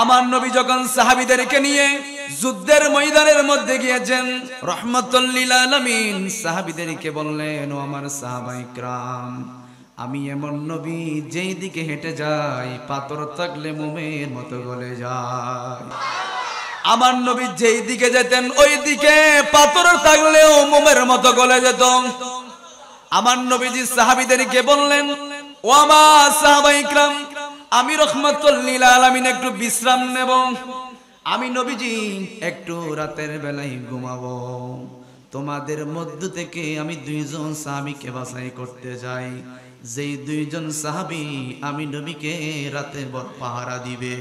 আমার নবী যখন সাহাবীদেরকে নিয়ে যুদ্ধের ময়দানের মধ্যে গিয়েছেন, রাহমাতুল লিল আলামিন সাহাবীদেরকে বললেন, ও আমার সাহাবায়ে کرام, আমি এমন নবী যেই দিকে হেঁটে যাই পাথর থাকলে মোমের মতো গলে যায়। আমার নবী যেই দিকে যেতেন ওই দিকে পাথর থাকলেও মোমের মতো গলে যেত। আমার নবীজি সাহাবীদেরকে বললেন, ও আমার সাহাবায়ে کرام, আমি রাহমাতুল লিল আলামিন একটু বিশ্রাম নেব, আমি নবীজি একটু রাতের বেলায় ঘুমাবো। তোমাদের মধ্য থেকে আমি দুইজন সাহাবীকে বাছাই করতে যাই, যেই দুইজন সাহাবী আমি নবীকে রাতে পাহারা দিবে।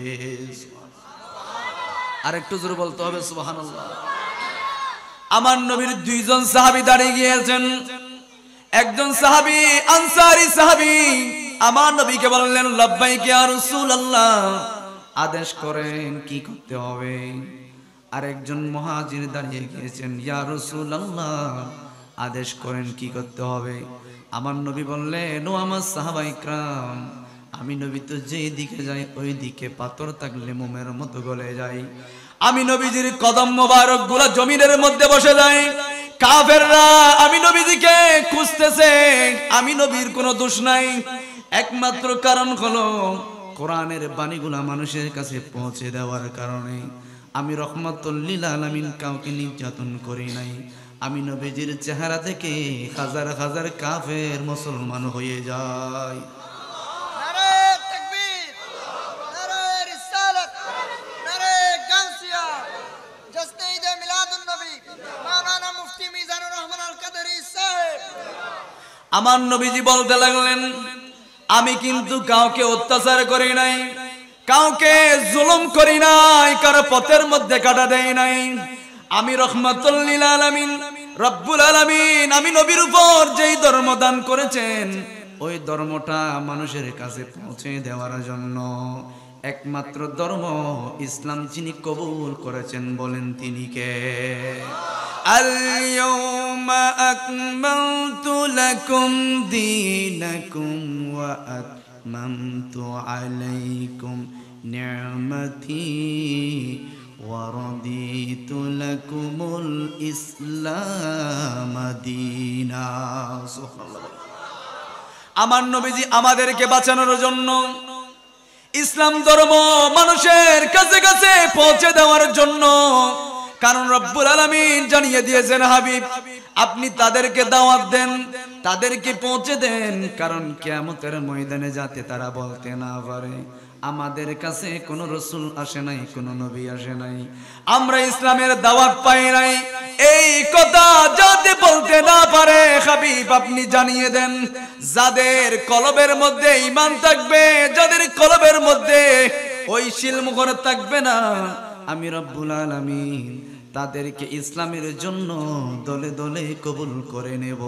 আর একটু জোরে বলতে হবে সুবহানাল্লাহ। আমার নবীর দুইজন সাহাবী দাঁড়িয়ে গিয়েছেন। একজন সাহাবী আনসারী সাহাবী আমার নবীকে বললেন, লাব্বাইক ইয়া রাসূলুল্লাহ, আদেশ করেন কি করতে হবে। আরেকজন মুহাজির দাঁড়িয়ে গিয়েছেন, ইয়া রাসূলুল্লাহ, আদেশ করেন কি করতে হবে। আমার নবী বললেন, ও আমার সাহাবায়ে کرام, আমি নবী তো যেই দিকে যাই ওই দিকে পাথর থাকলে মোমের মতো গলে যায়। আমি নবীজির কদম মোবারক গুলা জমিনের মধ্যে বসে যায়। কাফেররা আমি নবীজিকে খুঁজতেছে, আমি নবীর কোনো দোষ নাই, একমাত্র কারণ হলো কোরআনের বাণীগুলা মানুষের কাছে পৌঁছে দেওয়ার কারণে। আমি রাহমাতুল লিল আলামিন কাউকে নির্যাতন করি নাই। আমি নবীজির চেহারা থেকে হাজার হাজার কাফের মুসলমান হয়ে যায়। নারে তাকবীর, নারে রিসালাত, নারে গাউসিয়া, জশ্নে ঈদে মিলাদুন নবী, মাওলানা মুফতি মিজানুর রহমান আল কাদেরী সাহেব। আমার নবীজি বলতে লাগলেন, আমি কিন্তু কাউকে অত্যাচার করি নাই, কাউকে জুলুম করি নাই, কারো পথের মধ্যে কাটা দেই নাই। আমি রাহমাতুল লিল আলামিন রব্বুল আলামিন আমি নবীর উপর যেই ধর্ম দান করেছেন ওই ধর্মটা মানুষের কাছে পৌঁছে দেওয়ার জন্য। একমাত্র ধর্ম ইসলাম যিনি কবুল করেছেন বলেন তিনি কে? আল-ইয়াউমা আকমালতু লাকুম দীনাকুম ওয়া আতমামতু আলাইকুম নি'মাতি ওয়া রাদিতু লাকুমুল ইসলাম দীনা। সুবহানাল্লাহ। আমার নবীজি আমাদেরকে বাঁচানোর জন্য, ইসলাম ধর্ম মানুষের কাছে কাছে পৌঁছে দেওয়ার জন্য, কারণ রব্বুল আলামিন জানিয়ে দিয়েছেন, হাবিব আপনি তাদেরকে দাওয়াত দেন, তাদেরকে পৌঁছে দেন, কারণ কিয়ামতের ময়দানে যাতে তারা বলতে না পারে আমাদের কাছে কোন রাসূল আসে নাই, কোন নবী আসে নাই, আমরা ইসলামের দাওয়াত পাই নাই। এই কথা যাতে বলতে না পারে হাবিব আপনি জানিয়ে দেন, যাদের কলবের মধ্যে ঈমান থাকবে, যাদের কলবের মধ্যে ওই শিলমোহর থাকবে না, আমি রব্বুল আলামিন তাদেরকে ইসলামের জন্য দলে দলে কবুল করে নেব।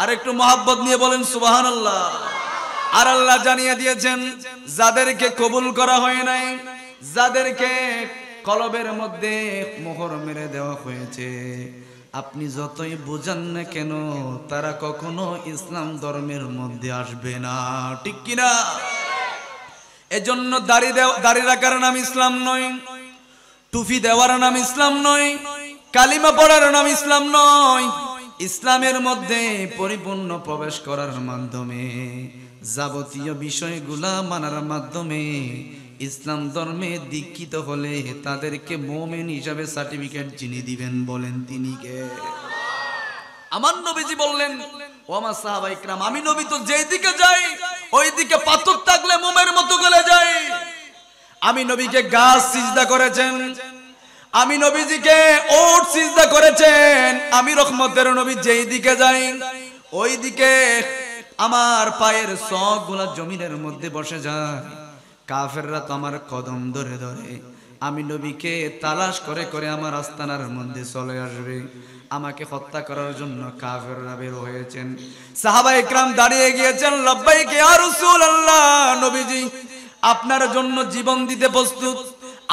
আর একটু মহব্বত নিয়ে বলেন সুবহানাল্লাহ। আর আল্লাহ জানিয়ে দিয়েছেন, যাদেরকে কবুল করা হয় নাই, যাদেরকে কলবের মধ্যে মোহর মেরে দেওয়া হয়েছে, আপনি যতই বুঝান না কেন তারা কখনো ইসলাম ধর্মের মধ্যে আসবে না, ঠিক কিনা? এজন্য দাড়ি রাখার নাম ইসলাম নয়, টুপি দেওয়ার নাম ইসলাম নয়, কালিমা পড়ার নাম ইসলাম নয়। ইসলামের মধ্যে পরিপূর্ণ প্রবেশ করার মাধ্যমে, যাবতীয় বিষয়গুলা মানার মাধ্যমে ইসলাম ধর্মে দীক্ষিত হলে তাদেরকে মুমিন হিসাবে সার্টিফিকেট যিনি দিবেন বলেন তিনি কে? আমার নবীজি বললেন, ও আমার সাহাবায়ে کرام, আমি নবী তো যেই দিকে যাই ওই দিকে পাথর থাকলে মোমের মতো গলে যায়। আমি নবীকে গাছ সিজদা করেছেন, আমি নবীজিকে ওট সিজদা করেছেন। আমি রহমতের নবী যেই দিকে যাই ওই দিকে আমার পায়ের সবগুলা জমিনের মধ্যে বসে যায়। কাফেররা তো আমার কদম ধরে ধরে আমি নবীকে তালাশ করে করে আমার আস্তানার মধ্যে চলে আসবে, আমাকে হত্যা করার জন্য কাফেররা বের হয়েছেন। সাহাবায়ে کرام দাঁড়িয়ে গিয়েছেন, লাব্বাইক ইয়া রাসূলুল্লাহ, নবীজি আপনার জন্য জীবন দিতে প্রস্তুত,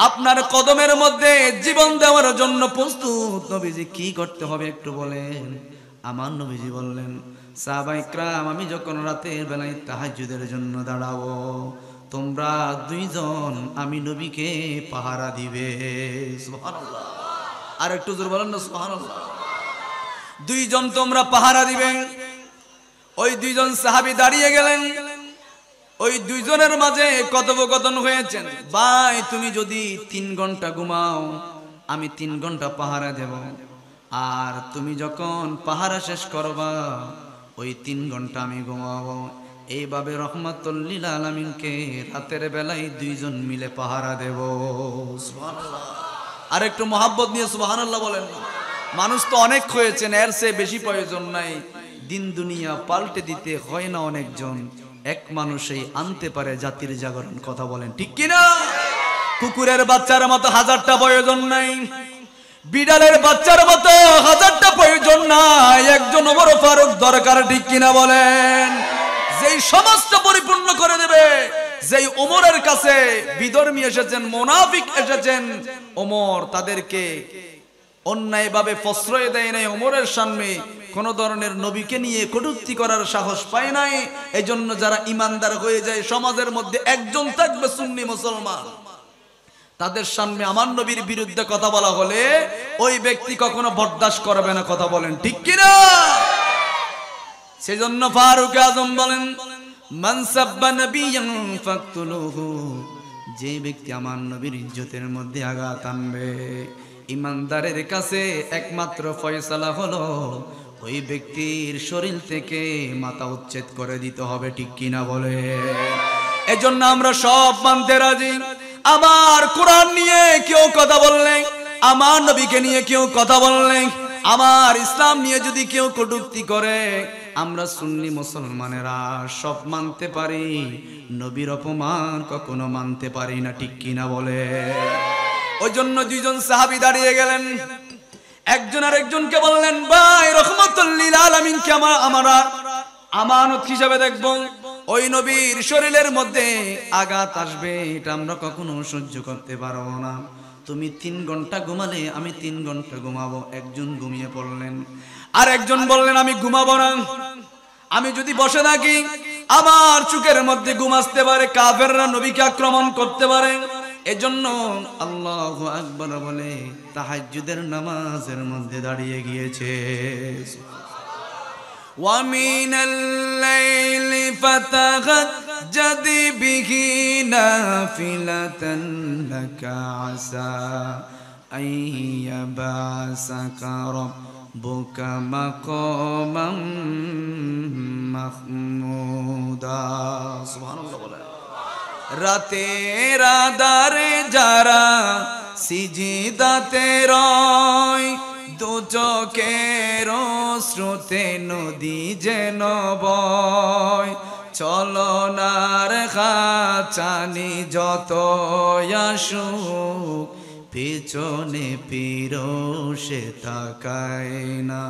আপনার কদমের মধ্যে জীবন দেওয়ার জন্য প্রস্তুত। নবীজি কি করতে হবে একটু বলেন। আমার নবীজি বললেন, সাহাবায়ে کرام আমি যখন রাতের বেলায় তাহাজ্জুদের জন্য দাঁড়াবো তোমরা দুইজন আমি নবীকে পাহারা দিবে। সুবহানাল্লাহ, আর একটু জোরে বলেন না সুবহানাল্লাহ। দুইজন তোমরা পাহারা দিবে। ওই দুইজন সাহাবী দাঁড়িয়ে গেলেন। ওই দুইজনের মাঝে কথোপকথন হয়েছে, ভাই তুমি যদি 3 ঘন্টা ঘুমাও আমি 3 ঘন্টা পাহারা দেব, আর তুমি যখন পাহারা শেষ করবা ওই 3 ঘন্টা আমি ঘুমাবো। এইভাবে রহমাতুল লিল আলামিনকে রাতের বেলায় দুইজন মিলে পাহারা দেব। সুবহানাল্লাহ, আর একটু মহাব্বত নিয়ে সুবহানাল্লাহ বলেন। মানুষ তো অনেক হয়েছেন, এর চেয়ে বেশি প্রয়োজন নাই। দিন দুনিয়া পাল্টে দিতে হয় না অনেকজন, এক মানুষই আনতে পারে জাতির জাগরণ। কথা বলেন ঠিক কিনা? কুকুরের বাচ্চার মতো 1000টা প্রয়োজন নাই, বিড়ালের বাচ্চার মতো 1000টা প্রয়োজন নাই, একজন ওমর ফারুক দরকার। ঠিক কিনা বলেন? যেই সমাজটা পরিপূর্ণ করে দেবে, যেই ওমরের কাছে বিধর্মী এসেছেন, মুনাফিক এসেছেন, ওমর তাদেরকে অন্যায়ভাবে প্রশ্রয় দেয় নাই। ওমরের সামনে কোন ধরনের নবীকে নিয়ে কটূক্তি করার সাহস পায় নাই। এজন্য যারা ইমানদার হয়ে যায়, সমাজের মধ্যে একজন থাকবে সুন্নি মুসলমান, তাদের সামনে আমার নবীর বিরুদ্ধে কথা বলা হলে ওই ব্যক্তি কখনো বরদাস্ত করবে না। কথা বলেন ঠিক কিনা? সেজন্য ফারুক আজম বলেন, মান সাব্বা নবিয়ান ফাকতুলুহু, যে ব্যক্তি আমার নবীর ইজ্জতের মধ্যে আঘাত আনবে, ইমানদারের কাছে একমাত্র ফয়সালা হলো ওই ব্যক্তির শরীর থেকে মাথা উচ্ছেদ করে দিতে হবে। ঠিক কিনা বলে? এজন্য আমরা সব মানতে রাজি। আমার কোরআন নিয়ে কেউ কথা বললে, আমার নবীকে নিয়ে কেউ কথা বললে, আমার ইসলাম নিয়ে যদি কেউ কটূক্তি করে, আমরা সুন্নি মুসলমানেরা সব মানতে পারি, নবীর অপমান কখনো মানতে পারি না। ঠিক কিনা বলে? ওই জন্য দুইজন সাহাবী দাঁড়িয়ে গেলেন, একজন আর একজনকে বললেন, ভাই রহমাতুল লিল আলামিনকে আমরা আমানত হিসেবে দেখব। ওই নবীর শরীরের মধ্যে আঘাত আসবে, এটা আমরা কখনো সহ্য করতে পারবো না। তুমি 3 ঘন্টা ঘুমালে আমি 3 ঘন্টা ঘুমাবো। একজন ঘুমিয়ে পড়লেন, আর একজন বললেন আমি ঘুমাবো না, আমি যদি বসে থাকি আমার চোখের মধ্যে ঘুম আসতে পারে, কাফেররা নবীকে আক্রমণ করতে পারে। এজন্য আল্লাহু আকবার বলে তাহাজ্জুদের নামাজের মধ্যে দাঁড়িয়ে গিয়েছে। ওয়া মিনাল লাইলি ফাতাহাজ্জাদ বিহি নাফিলাতান লাকা আসা আইয়াবাসাকা রাব্বুকা মাকামান মাহমুদা। সুবহানাল্লাহ বলে। রাতের আধারে যারা সিজদাতে রয়, দু চোখের স্রোতে নদী যেন বয়, চলনার খাচানি যত আসুক, পিছনে ফিরো সে তাকায় না।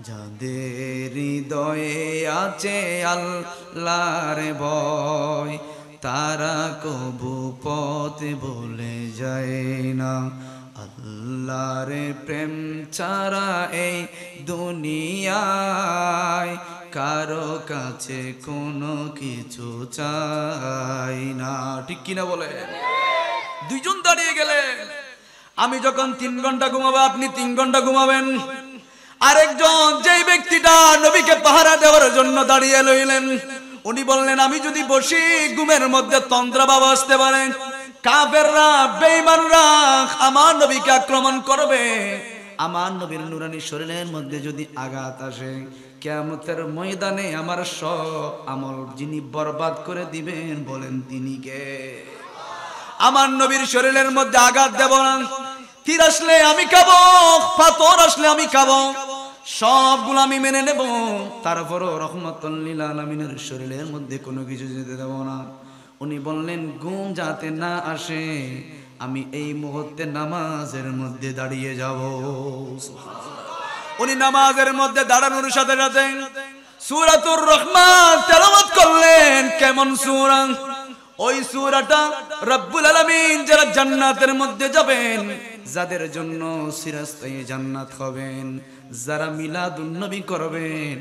যাদের হৃদয়ে আছে আল্লাহর ভয়, তারা কবু পথ ভুলে যায় না। আল্লাহর প্রেম ছাড়া এই দুনিয়ায় কারো কাছে কোনো কিছু চাই না। ঠিক কিনা বলে? দুইজন দাঁড়িয়ে গেলেন, আমি যখন 3 ঘন্টা ঘুমাবো আপনি 3 ঘন্টা ঘুমাবেন। আরেকজন, যেই ব্যক্তিটা নবীকে পাহারা দেওয়ার জন্য দাঁড়িয়ে লইলেন, উনি বললেন আমি যদি বসি ঘুমের মধ্যে তন্দ্রা ভাব আসতে পারে, কাফেররা বেঈমানরা আমার নবীকে আক্রমণ করবে, আমার নবীর নুরানি শরীরের মধ্যে যদি আঘাত আসে, কিয়ামতের ময়দানে আমার সব আমল যিনি বরবাদ করে দিবেন বলেন তিনি কে? আমার নবীর শরীরের মধ্যে আঘাত দেব না, তীর আসলে আমি খাবো, পাথর আসলে আমি খাবো, সবগুলো আমি মেনে নেব, তারপরও রহমাতুল লিল আলামিনের শরীরের মধ্যে কোনো কিছু যেতে দেব না। উনি বললেন ঘুম যাতে না আসে আমি এই মুহূর্তে নামাজের মধ্যে দাঁড়িয়ে যাব। উনি নামাজের মধ্যে দাঁড়ানোর সাথে সাথে সূরাতুর রহমান তেলাওয়াত করলেন। কেমন সূরা? ওই সূরাটা রব্বুল আলামিন যারা জান্নাতের মধ্যে যাবেন যাদের জন্য চিরস্থায়ী জান্নাত হবেন, যারা মিলাদুন নবী করবেন,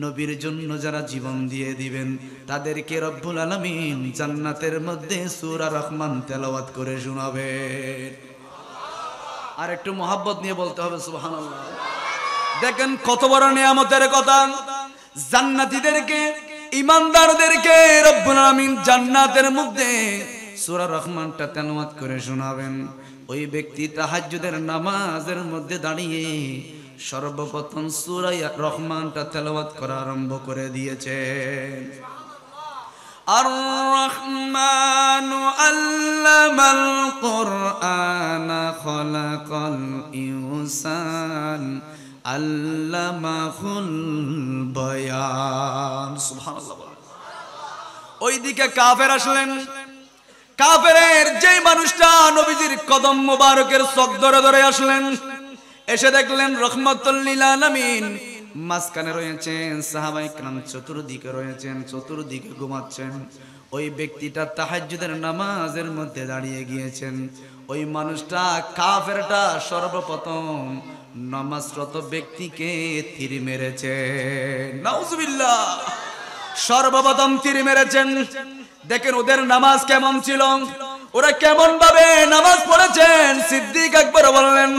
নবীর জন্য যারা জীবন দিয়ে দিবেন, তাদেরকে রব্বুল আলামিন জান্নাতের মধ্যে সূরা রহমান তেলাওয়াত করে শোনাবেন। আর একটু মোহাব্বত নিয়ে বলতে হবে সুবহানাল্লাহ। দেখেন কত বড় নিয়ামতের কথা। জান্নাতীদেরকে, ঈমানদারদেরকে রব্বুল আলামিন জান্নাতের মধ্যে সূরা রহমানটা তেলাওয়াত করে শোনাবেন। ওই ব্যক্তি তাহাজ্জুদের নামাজের মধ্যে দাঁড়িয়ে সর্বপ্রথম সূরা রহমানটা তেলাওয়াত করা আরম্ভ করে দিয়েছে। আর রহমানু আল্লামাল কুরআনা খালাকাল ইনসান আল্লামাহুল বায়ান। সুবহানাল্লাহ। ওইদিকে কাফের আসলেন। কাফেরের যেই মানুষটা নবীজির কদম মোবারকের চোখ ধরে ধরে আসলেন, এসে দেখলেন রহমাতুল লিল আলামিন মাঝখানে রয়েছেন, সাহাবায়ে কেরাম চতুর্দিকে রয়েছেন, চতুর্দিকে ঘুমাচ্ছেন। ওই ব্যক্তিটা তাহাজ্জুদের নামাজের মধ্যে দাঁড়িয়ে গিয়েছেন। ওই মানুষটা, কাফেরটা সর্বপ্রথম নামাজরত ব্যক্তিকে তীর মেরেছেন। নাউজুবিল্লাহ। সর্বপ্রথম তীর মেরেছেন। দেখেন ওদের নামাজ কেমন ছিল, ওরা কেমন ভাবে নামাজ পড়েছেন। সিদ্দিক আকবর বললেন,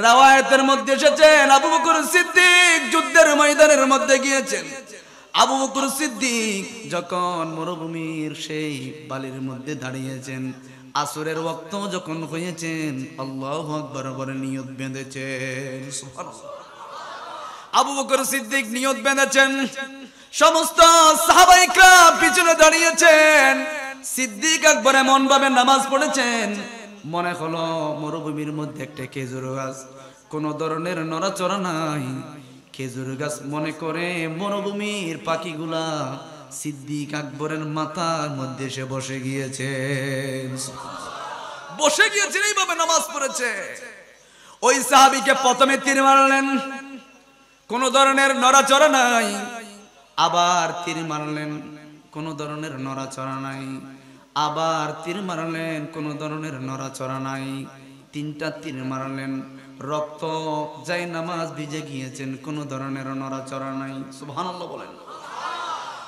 রাওয়ায়াতের মধ্যে এসেছেন আবু বকর সিদ্দিক যুদ্ধের ময়দানের মধ্যে গিয়েছেন। আবু বকর সিদ্দিক যখন মরুভূমির সেই বালির মধ্যে দাঁড়িয়েছেন, আসরের ওয়াক্ত যখন হয়েছেন, আল্লাহু আকবার বলে নিয়ত বেঁধেছেন। সুবহানাল্লাহ। আবু বকর সিদ্দিক নিয়ত বেঁধেছেন, সমস্ত সাহাবায়ে কেরাম পিছনে দাঁড়িয়েছেন। সিদ্দিক আকবর এমন ভাবে নামাজ পড়েছেন, মনে হলো মরুভূমির মধ্যে একটা খেজুর গাছ, কোন ধরনের নড়াচড়া নাই। খেজুর গাছ মনে করে মরুভূমির পাখিগুলা সিদ্দিক আকবরের মাথার মধ্যে এসে বসে গিয়েছে। বসে গিয়েছেন, এইভাবে নামাজ পড়েছে। ওই সাহাবীকে প্রথমে তীর মারলেন, কোন ধরনের নড়াচড়া নাই। আবার তীর মারলেন, কোন ধরনের নড়াচড়া নাই। আবার তীর মারলেন, কোন ধরনের নড়াচড়া নাই। তিনটা তীর মারলেন, রক্ত যাই নামাজ ভিজে গিয়েছেন, কোন ধরনের নড়াচড়া নাই। সুবহানাল্লাহ বলেন।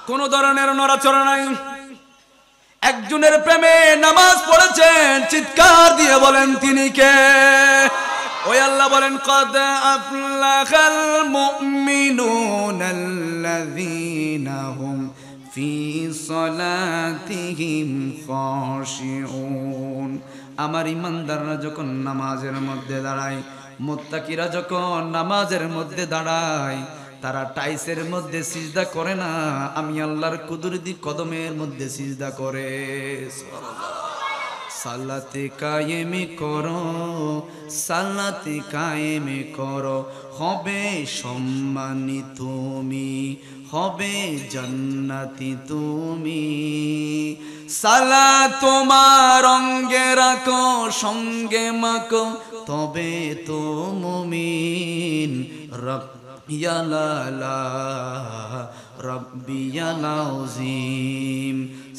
কোন ধরনের নড়াচড়া নাই। একজনের প্রেমে নামাজ পড়েছেন, চিৎকার দিয়ে বলেন তিনি কে? ওই আল্লাহ বলেন, কদ আফলাহাল মুমিনুনাল্লাযীনা হুম ফি সলাতিহিম খাশিউন। আমার ইমানদাররা যখন নামাজের মধ্যে দাঁড়ায়, মুত্তাকিরা যখন নামাজের মধ্যে দাঁড়ায়, তারা টাইসের মধ্যে সিজদা করে না, আমি আল্লাহর কুদরতি কদমের মধ্যে সিজদা করে। সালাতে কায়েমে করো, সালাতে কায়েমে করো, হবে সম্মানী তুমি, হবে জান্নাতি তুমি। সালাত তোমার অঙ্গে রাখো, সঙ্গে মাখো, তবে তো মুমিন। রব্বিয়ালা রব্বিয়াল আযীম।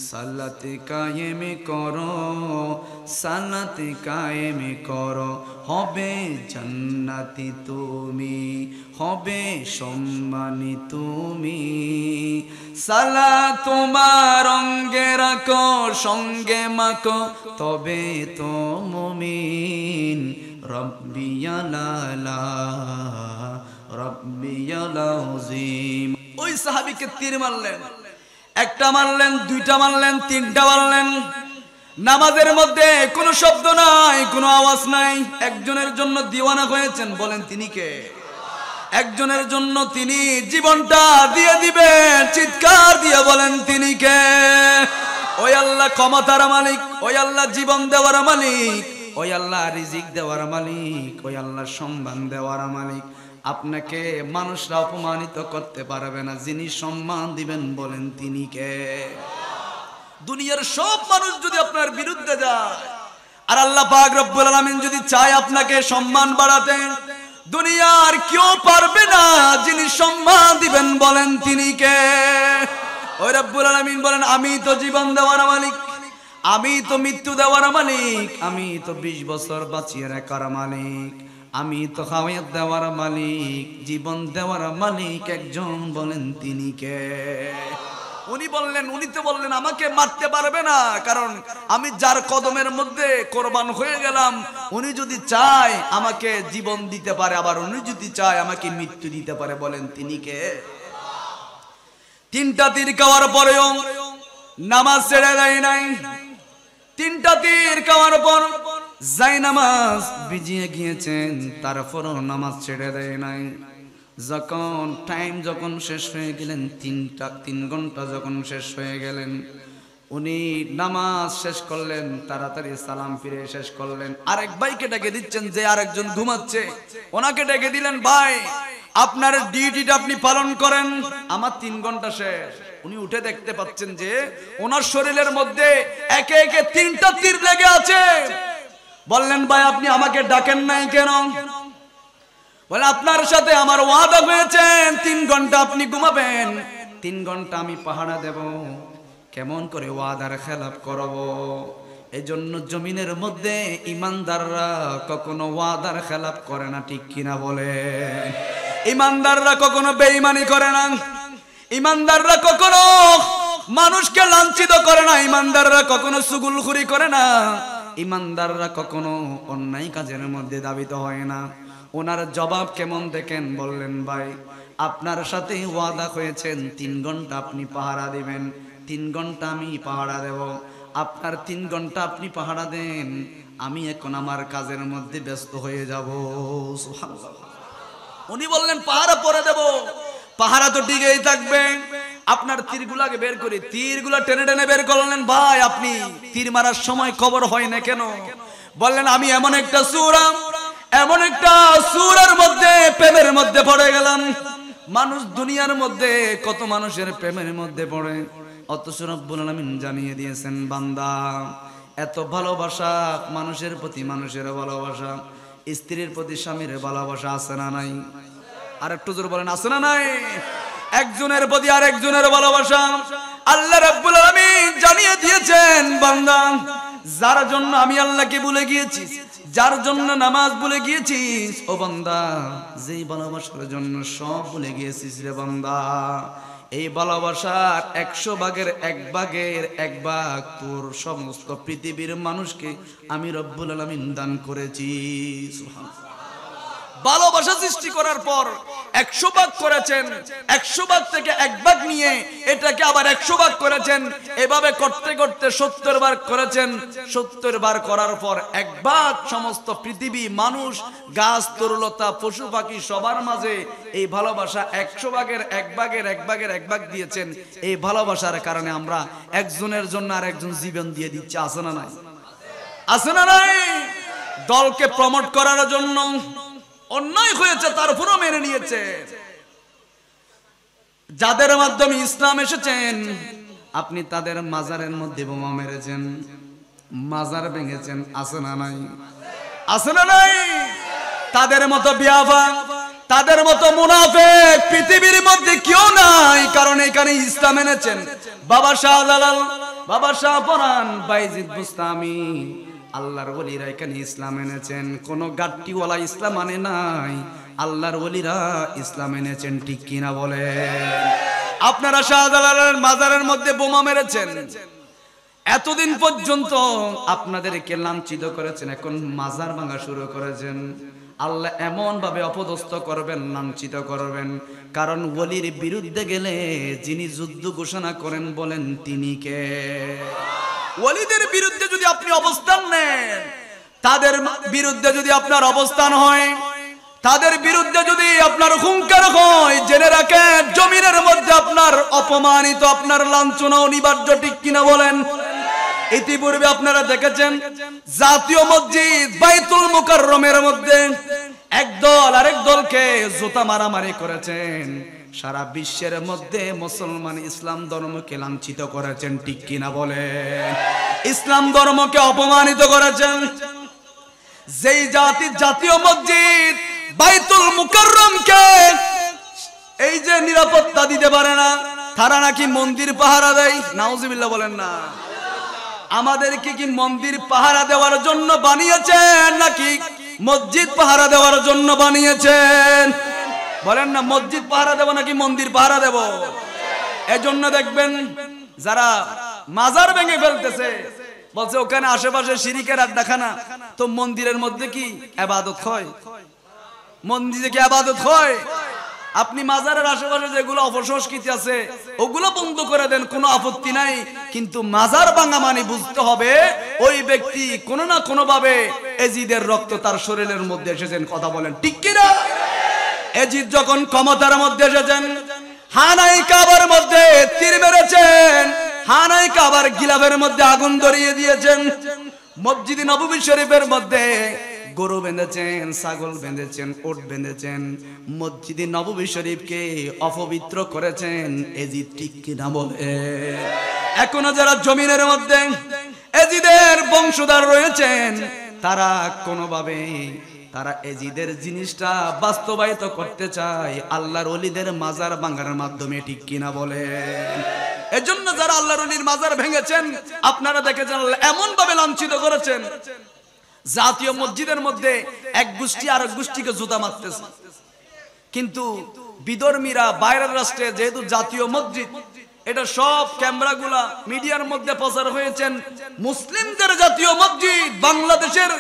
সালাতে কায়েমে করো, সালাতে কায়েমে করো, হবে জান্নাতি তুমি, হবে সম্মানী তুমি। সালাত তোমার অঙ্গে রাখো, সঙ্গে মাখো, তবে তো মুমিন। রব্বিয়ালা রব্বিয়াল আযীম। ওই সাহাবীকে তীর মারলেন, একটা মারলেন, দুইটা মারলেন, তিনটা মারলেন। নামাজের মধ্যে কোনো শব্দ নাই, কোনো আওয়াজ নাই। একজনের জন্য দিওয়ানা হয়েছেন, বলেন তিনি কে? একজনের জন্য তিনি জীবনটা দিয়ে দিবেন, চিৎকার দিয়ে বলেন তিনি কে? ওই আল্লাহ ক্ষমতার মালিক, ওই আল্লাহ জীবন দেওয়ার মালিক, ওই আল্লাহ রিজিক দেওয়ার মালিক, ওই আল্লাহ সম্মান দেওয়ার মালিক। আপনাকে মানুষরা অপমানিত করতে পারবে না, যিনি সম্মান দিবেন বলেন তিনি কে? দুনিয়ার সব মানুষ যদি আপনার বিরুদ্ধে যায়, আর আল্লাহ পাক রব্বুল আলামিন যদি চায় আপনাকে সম্মান বাড়াতে, দুনিয়ার কেউ পারবে না, যিনি সম্মান দিবেন বলেন তিনি কে? ওই রব্বুল আলামিন বলেন, আমি তো জীবন দেওয়ার মালিক, আমি তো মৃত্যু দেওয়ার মালিক, আমি তো 20 বছর বাঁচিয়ে রাখার মালিক, আমি তো হায়াত দেওয়ার মালিক, জীবন দেওয়ার মালিক একজন, বলেন তিনি কে? উনি বললেন, উনি তো বললেন আমাকে মারতে পারবে না, কারণ আমি যার কদমের মধ্যে কোরবান হয়ে গেলাম। উনি যদি চায় আমাকে জীবন দিতে পারে, আবার উনি যদি চায় আমাকে মৃত্যু দিতে পারে, বলেন তিনি কে? 3টা তীর খাওয়ার পরেও নামাজ ছেড়ে দেয় নাই। 3টা তীর খাওয়ার পর যাই নামাজ ভিজিয়ে গিয়েছেন, তারপরও নামাজ ছেড়ে দেয় নাই। যখন টাইম যখন শেষ হয়ে গেলেন, 3 ঘন্টা যখন শেষ হয়ে গেলেন, উনি নামাজ শেষ করলেন, তাড়াতাড়ি সালাম ফিরে শেষ করলেন। আরেক ভাইকে ডেকে দিচ্ছেন, যে আরেকজন ঘুমাচ্ছে, ওনাকে ডেকে দিলেন, ভাই আপনার ডিউটিটা আপনি পালন করেন, আমার 3 ঘন্টা শেষ। উনি উঠে দেখতে পাচ্ছেন যে ওনার শরীরের মধ্যে একে একে 3টা তীর লেগে আছে। বললেন, ভাই আপনি আমাকে ডাকেন নাই কেন? বলে, আপনার সাথে আমার ওয়াদা হয়েছে 3 ঘন্টা আপনি ঘুমাবেন, 3 ঘন্টা আমি পাহারা দেব, কেমন করে ওয়াদার খেলাপ করব? এজন্য জমিনের মধ্যে ইমানদাররা কখনো ওয়াদার খেলাপ করে না, ঠিক কিনা বলে? ইমানদাররা কখনো বেঈমানি করে না, ইমানদাররা কখনো মানুষকে লাঞ্ছিত করে না, ইমানদাররা কখনো চুগলখুরি করে না, ইমানদাররা কখনো অন্যায় কাজের মধ্যে দাবিত হয় না। ওনার জবাব কেমন দেখেন? বললেন, ভাই আপনার সাথে ওয়াদা হয়েছেন 3 ঘন্টা আপনি পাহারা দিবেন, 3 ঘন্টা আমি পাহারা দেব, আপনার 3 ঘন্টা আপনি পাহারা দেন, আমি এখন আমার কাজের মধ্যে ব্যস্ত হয়ে যাব। সুবহানাল্লাহ। উনি বললেন, পাহারা পরে দেব, পাহারা তো টিকেই থাকবে, আপনার তীরগুলাকে বের করি। তীরগুলা টেনে টেনে বের করলেন। ভাই আপনি তীর মারার সময় খবর হয় না কেন? বললেন, আমি এমন একটা সূরা, এমন একটা সূরার মধ্যে প্রেমের মধ্যে পড়ে গেলাম। মানুষ দুনিয়ার মধ্যে কত মানুষের প্রেমের মধ্যে পড়ে, অথচ রব্বুল আলামিন জানিয়ে দিয়েছেন, বান্দা এত ভালোবাসা, মানুষের প্রতি মানুষের ভালোবাসা, স্ত্রীর প্রতি স্বামীর ভালোবাসা আছে না নাই? আর একটু জোরে বলেন, আছে না নাই? একজনের প্রতি আরেকজনের ভালোবাসা আল্লাহ রাব্বুল আলামিন জানিয়ে দিয়েছেন, বান্দা যার জন্য আমি আল্লাহকে ভুলে গিয়েছি, যার জন্য নামাজ ভুলে গিয়েছিস, ও বান্দা যেই ভালোবাসার জন্য সব ভুলে গিয়েছিস রে বান্দা, এই ভালোবাসার 100 ভাগের 1 ভাগ তোর সমস্ত পৃথিবীর মানুষকে আমি রব্বুল আলামিন দান করেছি। সুবহানাল্লাহ। ভালোবাসা সৃষ্টি করার পর 100 ভাগ করেছেন, 100 ভাগ থেকে 1 ভাগ নিয়ে এটাকে আবার 100 ভাগ করেছেন, এভাবে করতে করতে 70 ভাগ করেছেন। 70 বার করার পর 1 ভাগ সমস্ত পৃথিবী, মানুষ, গাছ, তরুলতা, পশু পাখি সবার মাঝে এই ভালোবাসা 100 ভাগের 1 ভাগ দিয়েছেন। এই ভালোবাসার কারণে আমরা একজনের জন্য আর একজন জীবন দিয়ে দিচ্ছি, আছে না নাই? আছে না নাই? দলকে প্রমোট করার জন্য অন্যায় হয়েছে, তারপরও মেনে নিয়েছে। যাদের মাধ্যমে ইসলাম এসেছেন, আপনি তাদের মাজারের মধ্যে বোমা মেরেছেন, মাজার ভেঙেছেন, আছে না নাই? আছে না নাই? তাদের মতো বিয়াফা, তাদের মতো মুনাফিক পৃথিবীর মধ্যে কেউ নাই, কারণ এখানে ইসলাম এনেছেন বাবা শাহজালাল, বাবা শাহপরান, বাইজিদ বুস্তামি, আল্লাহর ওলিরা এখানে ইসলাম এনেছেন। কোন গাট্টিওয়ালা ইসলাম আনে নাই, আল্লাহর ওলিরা ইসলাম এনেছেন, ঠিক কিনা বলে? আপনারা শাহজালালের মাজারের মধ্যে বোমা মেরেছেন, এতদিন পর্যন্ত আপনাদেরকে লাঞ্ছিত করেছেন, এখন মাজার ভাঙা শুরু করেছেন। আল্লাহ এমন ভাবে অপদস্থ করবেন, লাঞ্ছিত করবেন, কারণ ওলির বিরুদ্ধে গেলে যিনি যুদ্ধ ঘোষণা করেন, বলেন তিনি কে? ওলিদের বিরুদ্ধে যদি আপনি অবস্থান নেন, তাদের বিরুদ্ধে যদি আপনার অবস্থান হয়, তাদের বিরুদ্ধে যদি আপনার হুঙ্কার হয়, জেনে রাখেন জমিনের মধ্যে আপনার অপমানিত, আপনার লাঞ্ছনা অনিবার্য, ঠিক কিনা বলেন? ইতিপূর্বে আপনারা দেখেছেন জাতীয় মসজিদ বাইতুল মুকাররমের মধ্যে একদল আরেক দলকে জুতা মারামারি করেছেন, সারা বিশ্বের মধ্যে মুসলমান ইসলাম ধর্মকে লাঞ্ছিত করেছেন, ঠিক কিনা বলেন? ইসলাম ধর্মকে অপমানিত করেছেন। যেই জাতীয় মসজিদ বাইতুল মুকাররমকে এই যে নিরাপত্তা দিতে পারে না, তারা নাকি মন্দির পাহারা দেয়। নাউজুবিল্লাহ বলেন না? আমাদেরকে কি মন্দির পাহারা দেওয়ার জন্য বানিয়েছেন নাকি মসজিদ পাহারা দেওয়ার জন্য বানিয়েছেন? বলেন না, মসজিদ পাহারা দেব নাকি মন্দির পাহারা দেব? এজন্য দেখবেন যারা মাজার ভেঙে ফেলতেছে, বলছে ওখানে আশেপাশে শিরিকের আড্ডাখানা, তো মন্দিরের মধ্যে কি ইবাদত হয়? মন্দিরে কি ইবাদত হয়? আপনি মাজারের আশেপাশে যেগুলো অপসংস্কৃতি আছে ওগুলো বন্ধ করে দেন, কোনো আপত্তি নাই, কিন্তু মাজার ভাঙা মানে বুঝতে হবে ওই ব্যক্তি কোনো না কোনো ভাবে এজিদের রক্ত তার শরীরের মধ্যে এসেছেন। কথা বলেন ঠিক কিনা? এজিদ যখন ক্ষমতার মধ্যে এসেছেন, হানাই কাবার মধ্যে তীর মেরেছেন, হানাই কাবার গিলাফের মধ্যে আগুন ধরিয়ে দিয়েছেন, মসজিদ নববী শরীফের মধ্যে গরু বেঁধেছেন, ছাগল বেঁধেছেন, ওট বেঁধেছেন, মসজিদ নববী শরীফকে অপবিত্র করেছেন। এজিদ ঠিক কিনা বলে? এখনো যারা জমিনের মধ্যে এজিদের বংশধর রয়েছেন, তারা কোনোভাবে তারা এজিদের জিনিসটা বাস্তবায়িত করতে চায় আল্লাহর ওলিদের মাজার ভাঙার মাধ্যমে। ঠিক কিনা বলে? এজন্য যারা আল্লাহর ওলির মাজার ভেঙেছেন, আপনারা দেখেছেন এমন ভাবে লাঞ্ছিত করেছেন, জাতীয় মসজিদের মধ্যে এক গোষ্ঠী আরেক গোষ্ঠীকে জুতা মারতেছে। কিন্তু বিধর্মীরা বাইরের রাষ্ট্রে, যেহেতু জাতীয় মসজিদ, এটা সব ক্যামেরাগুলা মিডিয়ার মধ্যে প্রচার হয়েছেন মুসলিমদের জাতীয় মসজিদ, বাংলাদেশের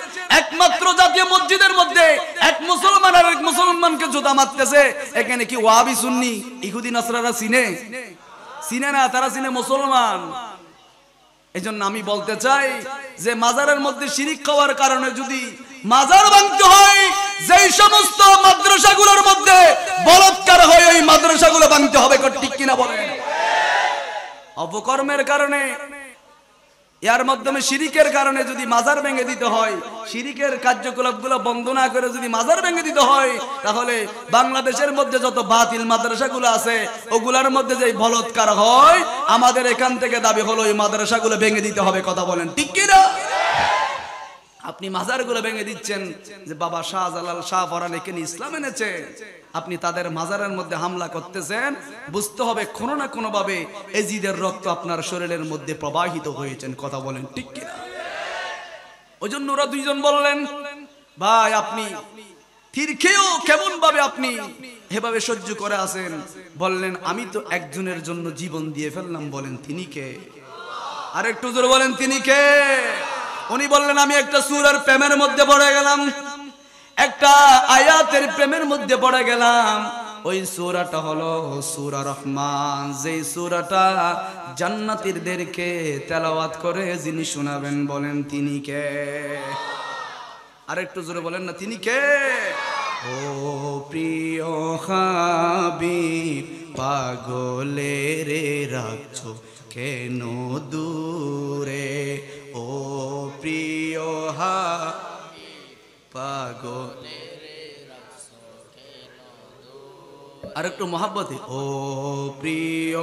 একমাত্র জাতীয় মসজিদের মধ্যে এক মুসলমান আর এক মুসলমানকে জুতা মারতেছে। এখানে কি ওয়াহাবি সুন্নি ইহুদি নাসরারা চিনে না, তারা চিনে মুসলমান। এজন্য আমি বলতে চাই যে মাজারের মধ্যে শিরিক খাওয়ার কারণে যদি মাজার ভাঙতে হয়, যেই সমস্ত মাদ্রাসাগুলোর মধ্যে বলাৎকার হয় ওই মাদ্রাসাগুলো ভাঙতে হবে। ঠিক কিনা বলেন? অপকর্মের কারণে, এর মাধ্যমে শিরিকের কারণে যদি মাজার ভেঙে দিতে হয়, শিরিকের কার্যকলাপগুলো বন্ধ না করে যদি মাজার ভেঙে দিতে হয়, তাহলে বাংলাদেশের মধ্যে যত বাতিল মাদ্রাসাগুলো আছে ওগুলোর মধ্যে যে বলাৎকার হয়, আমাদের এখান থেকে দাবি হলো ওই মাদ্রাসাগুলো ভেঙে দিতে হবে। কথা বলেন ঠিক কিনা? আপনি মাজারগুলো ভেঙে দিচ্ছেন যে বাবা শাহজালাল শাহ ফরান এখানে ইসলাম এনেছে, আপনি তাদের মাজারের মধ্যে হামলা করতেছেন। বুঝতে হবে কোনো না কোনো ভাবে এজিদের রক্ত আপনার শরীরের মধ্যে প্রবাহিত হয়েছেন। কথা বলেন ঠিক কিনা? ওই জন্য ওরা দুইজন বললেন, ভাই আপনি তীর খেয়েও কেমন ভাবে আপনি এভাবে সহ্য করে আছেন? বললেন, আমি তো একজনের জন্য জীবন দিয়ে ফেললাম। বলেন তিনি কে? আর একটু জোরে বলেন তিনি কে? উনি বললেন, আমি একটা সূরার প্রেমের মধ্যে পড়ে গেলাম, একটা আয়াতের প্রেমের মধ্যে পড়ে গেলাম। ওই সূরাটা হলো সূরা রহমান, যেই সূরাটা জান্নাতীদেরকে তেলাওয়াত করে যিনি শোনাবেন। বলেন তিনি কে? আর একটু জোরে বলেন না তিনি কে? ও প্রিয় হাবিব, পাগলের রাখছো কেন দূরে? ও প্রিয় পাগলের রাখছো কেন দূরে? আর একটু মহাব্বতে, ও প্রিয়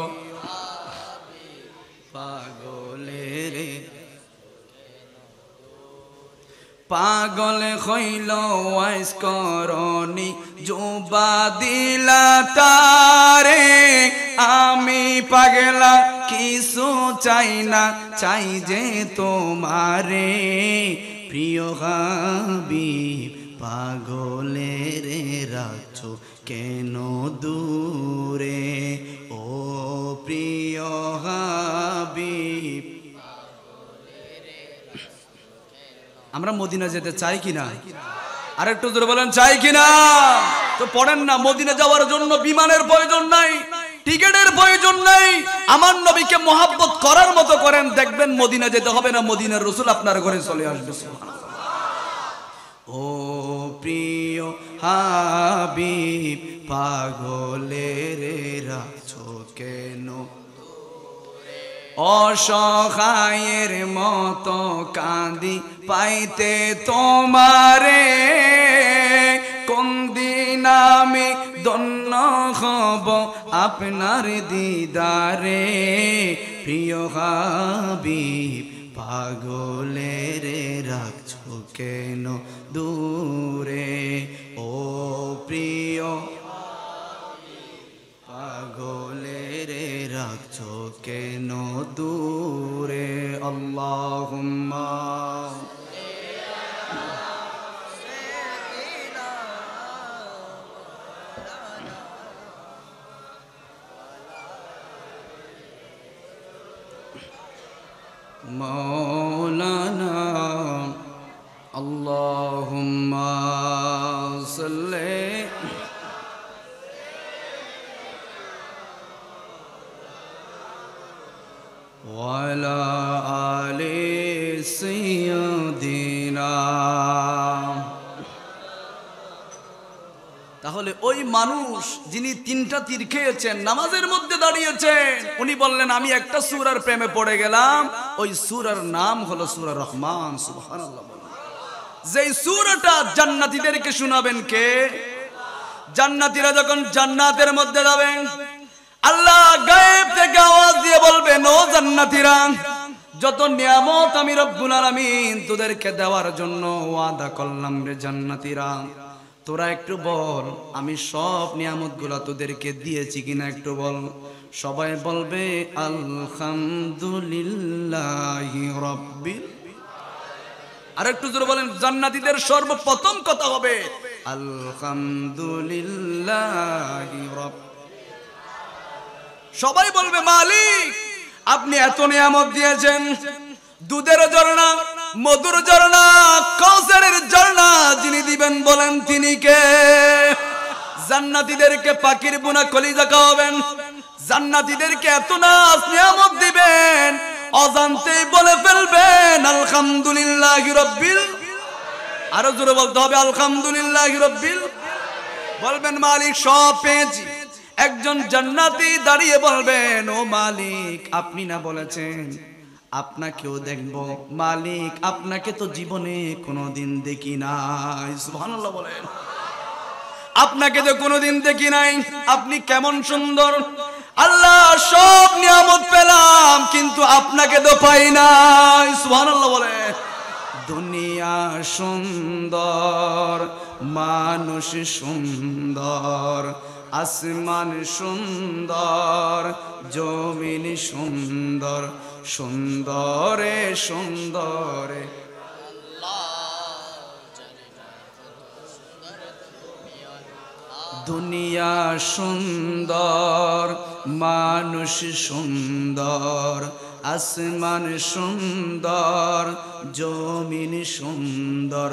পাগলের পাগল হইল ওয়াইস করনি জুবা দিলা তারে। আমি পাগলা কিছু চাই না, চাই যে তোমারে। প্রিয় হাবিব, পাগলের রাখছো কেন দূরে? ও প্রিয় হাবিব। আমরা মদিনা যেতে চাই কিনা? আর একটু জোরে বলেন চাই কিনা? তো পড়েন না, মদিনা যাওয়ার জন্য বিমানের প্রয়োজন নাই, টিকেটের প্রয়োজন নাই। আমার নবীকে মহাব্বত করার মতো করেন, দেখবেন মদিনা যেতে হবে না, মদিনার রাসূল আপনার ঘরে চলে আসবে। ও প্রিয় হাবিব, পাগলের রাখছো কেন? অসহায়ের মতো কাঁদি পাইতে তোমারে। কোন দিন আমি ধন্য হব আপনার দিদারে। প্রিয় হাবিব, পাগলের রাখছো কেন দূরে? ও প্রিয় পাগলের রাখছো কেন দূরে? আল্লাহ আল্লাহুম্মা সাল্লি ওয়া আলা আলি সাইয়্যিদিনা। তাহলে ওই মানুষ যিনি 3টা তীর খেয়েছেন, নামাজের মধ্যে দাঁড়িয়েছেন, উনি বললেন আমি একটা সূরার প্রেমে পড়ে গেলাম, ওই সূরার নাম হলো সূরা রহমান। সুবহানাল্লাহ। যেই সূরাটা জান্নাতীদেরকে শোনাবেন কে? জান্নাতীরা যখন জান্নাতের মধ্যে যাবেন, আল্লাহ গায়েব থেকে আওয়াজ দিয়ে বলবেন, ও জান্নাতীরা, যত নিয়ামত আমি রব্বুল আলামিন তোদেরকে দেওয়ার জন্য ওয়াদা করলাম রে জান্নাতীরা, তোরা একটু বল আমি সব নিয়ামতগুলো তোদেরকে দিয়েছি কিনা একটু বল। সবাই বলবে আলহামদুলিল্লাহি রাব্বিল। আর একটু জোরে বলেন, জান্নাতীদের সর্বপ্রথম কথা হবে আলহামদুলিল্লাহি রাব্বিল। সবাই বলবে মালিক আপনি এত নিয়ামত দিয়েছেন, দুধের ঝর্ণা, মধুর ঝর্ণা, কাউসারের ঝর্ণা যিনি দিবেন বলেন তিনি কে? জান্নাতীদেরকে পাখির বুনা কলিজা খাওয়াবেন, জান্নাতীদেরকে এত নাজ নিয়ামত দিবেন, অজান্তেই বলে ফেলবেন আলহামদুলিল্লাহি রাব্বিল। আরো জোরে বলতে হবে আলহামদুলিল্লাহি রাব্বিল। বলবেন মালিক সব পেয়েছি। একজন জান্নাতি দাঁড়িয়ে বলবেন, ও মালিক আপনি না বলেছেন আপনাকেও দেখবো, মালিক আপনাকে তো জীবনে কোনোদিন দেখি নাই। সুবহানাল্লাহ বলেন। আপনাকে তো কোনোদিন দেখি নাই, আপনি কেমন সুন্দর। আল্লাহ সব নিয়ামত পেলাম কিন্তু আপনাকে তো পাই নাই। সুবহানাল্লাহ বলেন। দুনিয়া সুন্দর, মানুষ সুন্দর, আসমান সুন্দর, জমিন সুন্দর, সুন্দরে সুন্দরে দুনিয়া সুন্দর, মানুষ সুন্দর, আসমান সুন্দর, জমিন সুন্দর,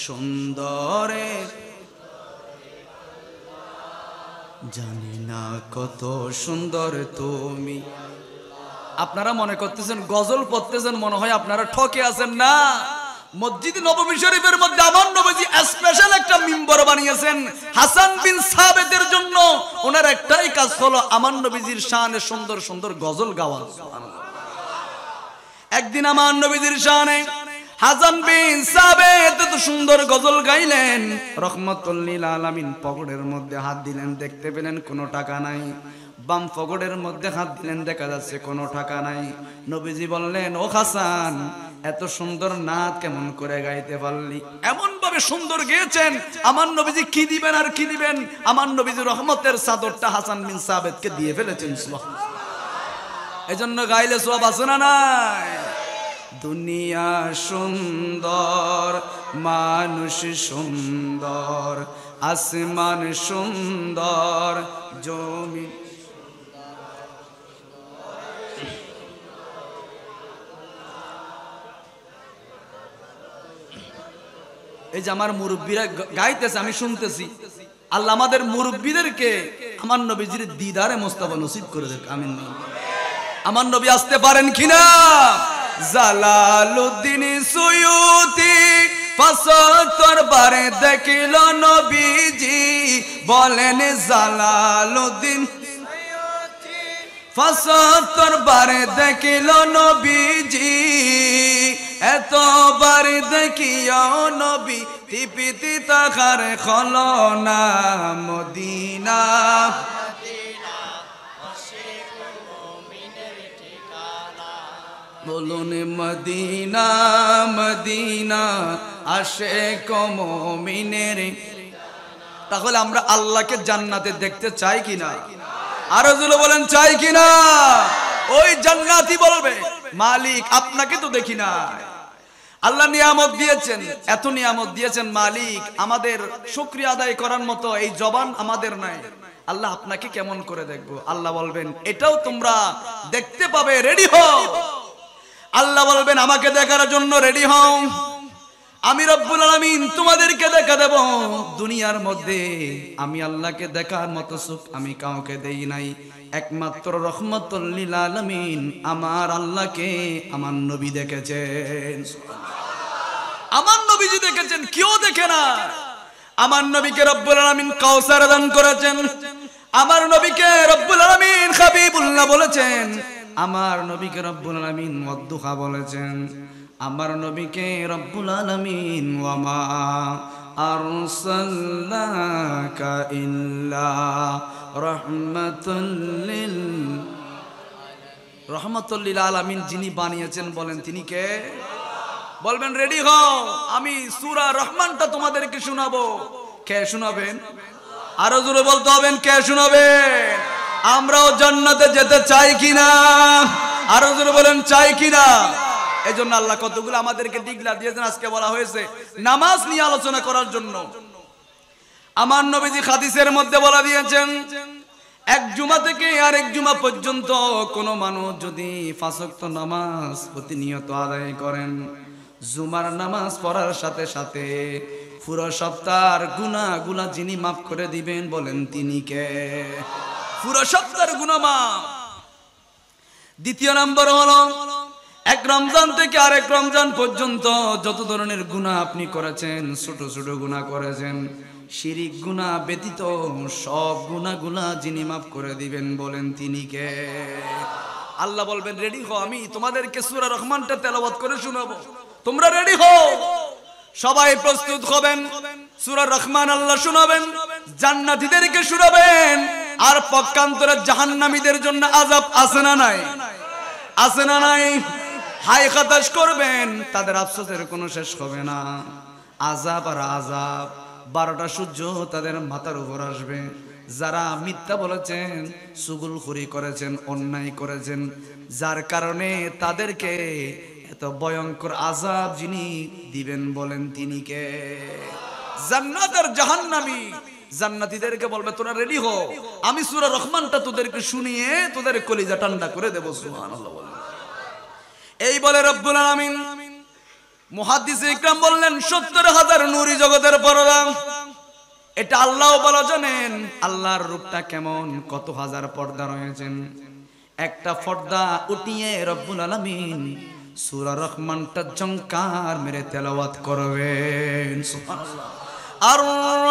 সুন্দরে জানি না কত সুন্দর তুমি। আপনারা মনে করতেছেন গজল পড়তেছেন, মনে হয় আপনারা ঠকে আছেন। না, মসজিদ নববী শরীফের মধ্যে আমার নবীজি স্পেশাল একটা মিম্বর বানিয়েছেন হাসান বিন সাবেতের জন্য। ওনার একটাই কাজ হলো আমার নবীজির শানে সুন্দর সুন্দর গজল গাওয়া। একদিন আমার নবীজির শানে হাসান বিন সাবেত এত সুন্দর গজল গাইলেন, রহমাতুল লিল আলামিন পকেটের মধ্যে হাত দিলেন, দেখতে পেলেন কোনো টাকা নাই। বাম পকেটের মধ্যে হাত দিলেন, দেখা যাচ্ছে কোনো টাকা নাই। নবীজি বললেন, ও হাসান এত সুন্দর নাত কেমন করে গাইতে পারলি? এমন ভাবে সুন্দর গেয়েছেন, আমার নবীজি কি দিবেন আর কি দিবেন। আমার নবীজি রহমতের চাদরটা হাসান বিন সাবেতকে দিয়ে ফেলেছেন। এজন্য গাইলে সওয়াব আছে না নাই? দুনিয়া সুন্দর, মানুষ সুন্দর, আসমান সুন্দর, জমিন। এই যে আমার মুরব্বীরা গাইতেছে, আমি শুনতেছি। আল্লাহ আমাদের মুরব্বীদেরকে আমার নবীজির দিদারে মোস্তফা নসিব করে দেখ। আমিন। আমার নবী আসতে পারেন কিনা? জালালউদ্দিন সুয়ুতি ৭৫ বারে দেখিল নবীজি, বলেন জালালউদ্দিন ৭৫ বারে দেখিল নবীজি, এতবার দেখিও নবী টিপিতি তাহার খলো না মদিনা। বলুন মদিনা মদিনা আশিক মুমিনের। তাহলে আমরা আল্লাহকে জান্নাতে দেখতে চাই কিনা? আরো জোরে বলেন চাই কিনা? ওই জান্নাতি বলবে, মালিক আপনাকে তো দেখি না। আল্লাহ নিয়ামত দিয়েছেন, এত নিয়ামত দিয়েছেন মালিক, আমাদের শুকরিয়া আদায় করার মতো এই জবান আমাদের নাই। আল্লাহ আপনাকে কেমন করে দেখবো? আল্লাহ বলবেন এটাও তোমরা দেখতে পাবে, রেডি হও। আল্লাহ বলবেন আমাকে দেখার জন্য রেডি হও। আমি রব্বুল আলামিন তোমাদেরকে দেখা দেব দুনিয়ার মধ্যে আমি আল্লাহকে দেখার মতো সুখ আমি কাউকে দেই নাই একমাত্র রহমতুল লিল আলামিন আমার আল্লাহকে আমার নবী দেখেছেন আমার নবীজি দেখেছেন কেউ দেখে না আমার নবীকে রব্বুল আলামিন কাউসার দান করেছেন আমার নবীকে রব্বুল আলামিন হাবিবুল্লাহ বলেছেন আমার নবীকে রব্বুল আলামিন ওয়াদ্দুহা বলেছেন আমার নবীকে রব্বুল আলামিন ওয়ামা আরসালনাকা ইল্লা রাহমাতুল লিল আলামিন যিনি বানিয়েছেন বলেন তিনি কে বলবেন রেডি হও আমি সূরা রহমানটা তোমাদেরকে শোনাবো কে শোনাবেন আরো জোরে বলতে হবেন কে শোনাবেন আমরাও জান্নাতে যেতে চাই কিনা আরো জোরে বলেন চাই কিনা এজন্য আল্লাহ কতগুলো আমাদেরকে ডিগলা দিয়েছেন আজকে বলা হয়েছে নামাজ নিয়ে আলোচনা করার জন্য আমার নবীজি হাদিসের মধ্যে বলা দিয়েছেন এক জুমা থেকে আরেক জুমা পর্যন্ত কোন মানুষ যদি 5 ওয়াক্ত নামাজ প্রতিনিয়ত আদায় করেন জুমার নামাজ পড়ার সাথে সাথে পুরো সপ্তাহের গুনাহগুলো যিনি maaf করে দিবেন বলেন তিনি কে পুরো সপ্তাহের গুনাহ maaf দ্বিতীয় নম্বর হলো এক রমজান থেকে আরেক রমজান পর্যন্ত যত ধরনের গুনাহ আপনি করেছেন ছোট ছোট গুনাহ করেছেন শিরিক গুনাহ ব্যতীত সব গুনাহগুলো যিনি maaf করে দিবেন বলেন তিনি কে আল্লাহ বলবেন রেডি হও আমি তোমাদেরকে সূরা রহমানটা তেলাওয়াত করে শোনাবো তোমরা রেডি হও সবাই প্রস্তুত হবেন সূরা রহমান আল্লাহ শোনাবেন জান্নাতীদেরকে শোনাবেন আর পক্ষান্তরে জাহান্নামীদের জন্য আযাব আছে না নাই আছে না নাই হাই হতাশ করবেন তাদের আফসোসের কোনো শেষ হবে না আযাব আর আযাব 12টা সূর্য তাদের মাথার উপর আসবে যারা মিথ্যা বলেছেন চুগলখুরি করেছেন অন্যায় করেছেন যার কারণে তাদেরকে এত ভয়ঙ্কর আযাব যিনি দিবেন বলেন তিনি কে জান্নাত আর জাহান্নামী জান্নাতীদেরকে বলবে তোরা রেডি হও আমি সূরা রহমানটা তোদেরকে শুনিয়ে তোদের কলিজা ঠান্ডা করে দেব সুবহানাল্লাহ বলেন এই বলে রব্বুল আলামিন মুহাদ্দিস ইকরাম বললেন 70,000 নূরি জগতের পর্দা এটা আল্লাহও ভালো জানেন আল্লাহর রূপটা কেমন কত হাজার পর্দা রয়েছেন একটা পর্দা উঠিয়ে রব্বুল আলামিন সূরা রহমানটা জংকার মেরে তেলাওয়াত করবেন সুবহানাল্লাহ আর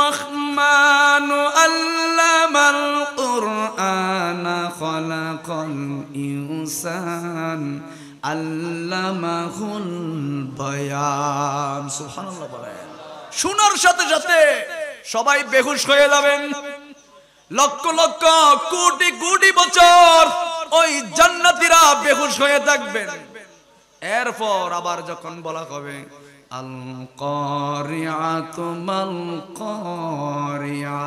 রহমানু আল্লামাল কুরআনা খালাকাল ইনসান আল্লামাহুল বায়ান সুবহানাল্লাহ বলেন শোনার সাথে সাথে সবাই বেহুশ হয়ে যাবেন লক্ষ লক্ষ কোটি কোটি বছর ওই জান্নাতীরা বেহুশ হয়ে থাকবেন এরপর আবার যখন বলা হবে আল কারিআতু মাল কারিআ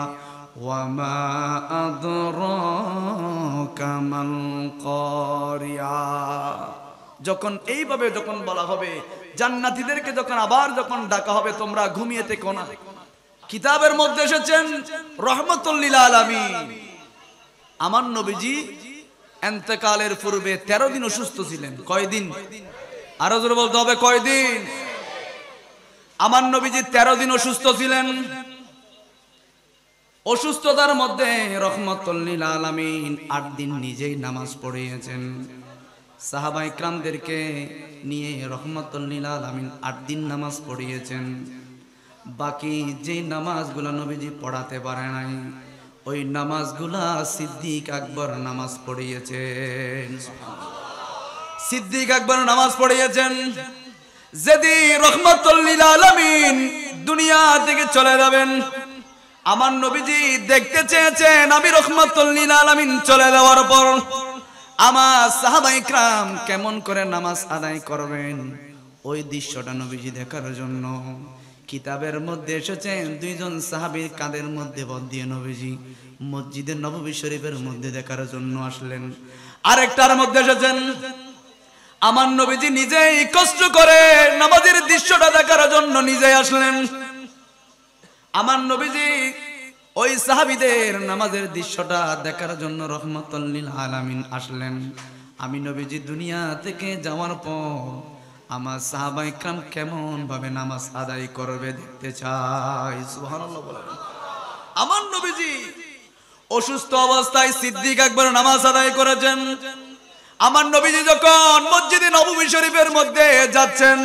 ওয়া মা আদরাকা মাল কারিআ যখন এইভাবে যখন বলা হবে জান্নাতীদেরকে যখন আবার যখন ডাকা হবে তোমরা ঘুমিয়ে থেকো না কিতাবের মধ্যে এসেছেন রহমাতুল লিল আলামিন আমার নবীজি ইন্তেকালের পূর্বে 13 দিন অসুস্থ ছিলেন কয়দিন আরো জোরে বলতে হবে কয়দিন আমার নবীজি 13 দিন অসুস্থ ছিলেন অসুস্থতার মধ্যে রহমাতুল লিল আলামিন 8 দিন নিজেই নামাজ পড়িয়েছেন সাহাবা ইকরামদেরকে নিয়ে রহমাতুল লিল আলামিন 8 দিন নামাজ পড়িয়েছেন বাকি যে নামাজগুলো নবীজি পড়াতে পারে নাই ওই নামাজগুলা সিদ্দিক আকবর নামাজ পড়িয়েছেন সিদ্দিক আকবর নামাজ পড়িয়েছেন যেদিন রহমাতুল লিল আলামিন দুনিয়া থেকে চলে যাবেন আমার নবীজি দেখতে চেয়েছেন আমি রহমাতুল লিল আলামিন চলে যাওয়ার পর আমার সাহাবা ইকরাম কেমন করে নামাজ আদায় করবেন ওই দৃশ্যটা নবীজি দেখার জন্য কিতাবের মধ্যে এসেছেন দুইজন সাহাবীর কাঁধের মধ্যে বল দিয়ে নবীজি মসজিদে নববী শরীফের মধ্যে দেখার জন্য আসলেন আরেকটার মধ্যে এসেছেন আমার নবীজি নিজেই কষ্ট করে নামাজের দৃশ্যটা দেখার জন্য নিজেই আসলেন আমার নবীজি ওই সাহাবীদের নামাজের দৃশ্যটা দেখার জন্য রহমাতুল লিল আলামিন আসলেন আমি নবীজি দুনিয়া থেকে যাওয়ার পর আমার সাহাবা ইকরাম কেমন ভাবে নামাজ আদায় করবে দেখতে চাই। সুবহানাল্লাহ বলেন। আমার নবীজি অসুস্থ অবস্থায় সিদ্দিক আকবর নামাজ আদায় করেছেন। আমার নবীজি যখন মসজিদে নববী শরীফের মধ্যে যাচ্ছেন,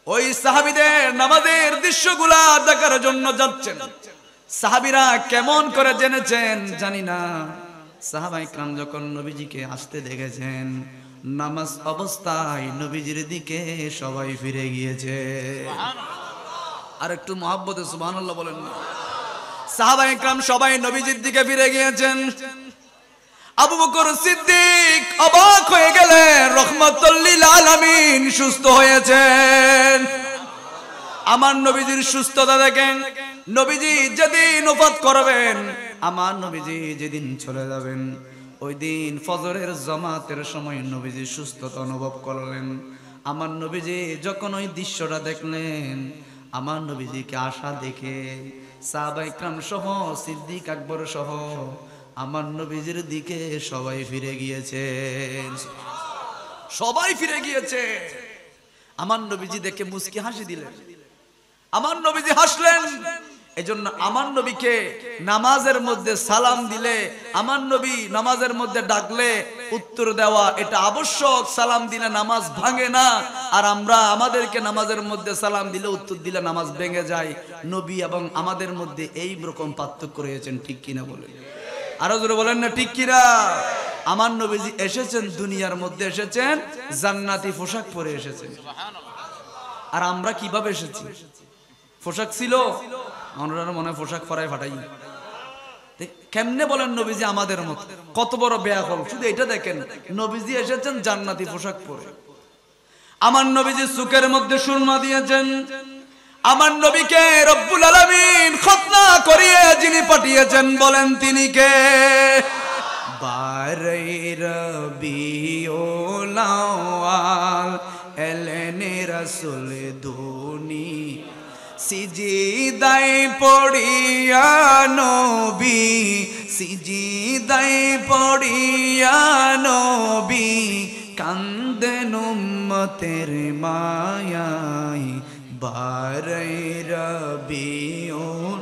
ওই সাহাবীদের নামাজের দৃশ্যগুলা দেখার জন্য যাচ্ছেন। সাহাবীরা কেমন করে জেনেছেন জানি না, সাহাবা ইকরাম যখন নবীজিকে আসতে দেখেছেন, নামাজ অবস্থায় নবীজির দিকে সবাই ফিরে গিয়েছে। আর একটু মহব্বতে সুবহানাল্লাহ বলেন না। সাহাবা ইকরাম সবাই নবীজির দিকে ফিরে গিয়েছেন। আবু বকর সিদ্দিক অবাক হয়ে গেলেন, রহমাতুল লিল আলামিন সুস্থ হয়েছেন। আমার নবীজির সুস্থতা দেখেন, নবীজি যেদিন ওফাত করবেন, আমার নবীজি যেদিন চলে যাবেন, ওই দিন ফজরের জামাতের সময় নবীজি সুস্থতা অনুভব করলেন। আমার নবীজি যখন ওই দৃশ্যটা দেখলেন, আমার নবীজিকে আশা দেখে সাহাবা ইকরাম সহ সিদ্দিক আকবর সহ আমার নবীজির দিকে সবাই ফিরে গিয়েছে। সবাই ফিরে গিয়েছে। আমার নবীজি দেখে মুস্কি হাসি দিলেন। আমার নবীজি হাসলেন। এজন্য আমার নবীকে নামাজের মধ্যে সালাম দিলে, আমার নবী নামাজের মধ্যে ডাকলে উত্তর দেওয়া এটা আবশ্যক। সালাম দিলে নামাজ ভাঙে না। আর আমরা আমাদেরকে নামাজের মধ্যে সালাম দিলে উত্তর দিলে নামাজ ভেঙে যায়। নবী এবং আমাদের মধ্যে এই রকম পার্থক্য রয়েছেন, ঠিক কিনা বলে? আরো জোরে বলেন না ঠিক কিনা? আমার নবীজি এসেছেন দুনিয়ার মধ্যে, এসেছেন জান্নাতি পোশাক পরে এসেছেন। আর আমরা কিভাবে এসেছি? পোশাক ছিল? আমরা মনে হয় পোশাক পরায় ফাটাই। কেমনে বলেন নবীজি আমাদের মতো? কত বড় বেয়াকল! শুধু এটা দেখেন, নবীজি এসেছেন জান্নাতি পোশাক পরে। আমার নবীজি চোখের মধ্যে সুরমা দিয়েছেন। আমার নবীকে রব্বুল আলামিন খতনা করিয়ে যিনি পাঠিয়েছেন, বলেন তিনি কে? বারে রবিউল আউয়াল এলেন রাসূল দুনি, সিজদায় পড়িয়া নবী, সিজদায় পড়িয়া নবী কান্দেন উম্মতের মায়ায়। বারে রবিউল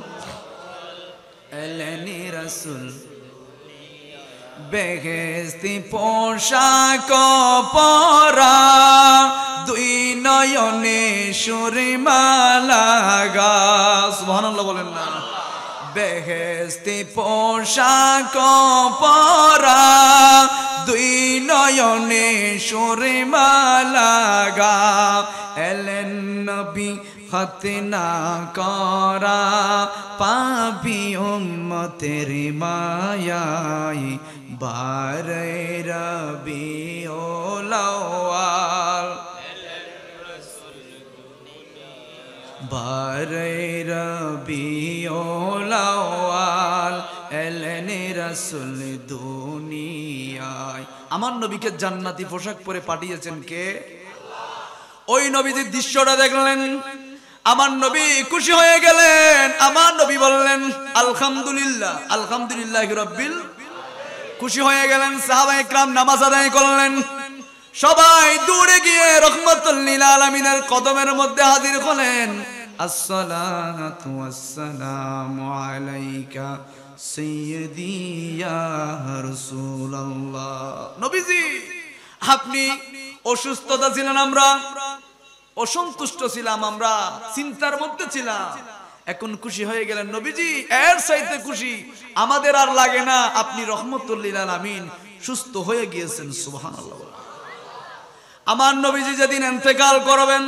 এলেন রাসূল, বেহেশতি পোশাক পরা, দুই নয়নে সুরমা লাগা। সুবহানাল্লাহ বলেন না। বেহেশতি পোশাক পরা, দুই নয়নে সুরমা লাগা, এলেন নবী খতনা করা, পাপি উম্মতের মায়ায়। বারে রবিউল আউয়াল, বারে রবিউল আউয়াল এলেন রাসূল দুনিয়ায়। আমার নবীকে জান্নাতি পোশাক পরে পাঠিয়েছেন কে? ওই নবীজির দৃশ্যটা দেখলেন, আমার নবী খুশি হয়ে গেলেন। আমার নবী বললেন আলহামদুলিল্লাহ, আলহামদুলিল্লাহি রাব্বিল। খুশি হয়ে গেলেন। সাহাবায়ে কেরাম নামাজ আদায় করলেন। সবাই দৌড়ে গিয়ে রহমাতুল লিল আলামিনের কদমের মধ্যে হাজির হলেন। আসসালাতু ওয়াসসালামু আলাইকা সাইয়্যিদি ইয়া রাসূলুল্লাহ। নবীজি, আপনি অসুস্থতা ছিলেন, আমরা অসন্তুষ্ট ছিলাম, আমরা চিন্তার মধ্যে ছিলাম। এখন খুশি হয়ে গেলেন নবীজি, এর চাইতে খুশি আমাদের আর লাগে না। আপনি রহমাতুল লিল আলামিন, সুস্থ হয়ে গিয়েছেন। সুবহানাল্লাহ। আমার নবীজি যেদিন ইন্তেকাল করবেন,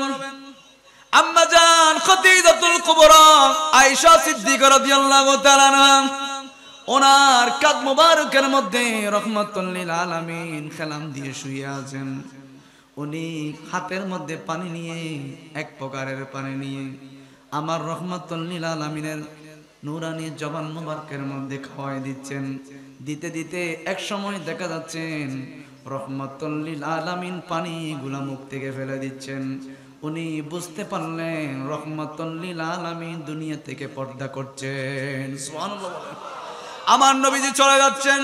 আম্মা জান খাদিজাতুল কুবরা আয়েশা সিদ্দিকা রাদিয়াল্লাহু তাআলা আনহা, ওনার কাঁধ মোবারকের মধ্যে রহমাতুল লিল আলামিন খেলাম দিয়ে শুয়ে আছেন। উনি হাতের মধ্যে পানি নিয়ে, এক প্রকারের পানি নিয়ে আমার রহমাতুল লিল আলামিনের নূরানি জবান মোবারকের মধ্যে খাওয়াই দিচ্ছেন। দিতে দিতে এক সময় দেখা যাচ্ছেন রহমাতুল লিল আলামিন পানিগুলা মুখ থেকে ফেলে দিচ্ছেন। উনি বুঝতে পারলেন রহমাতুল লিল আলামিন দুনিয়া থেকে পর্দা করছেন। সুবহানাল্লাহ। আমার নবীজি চলে যাচ্ছেন।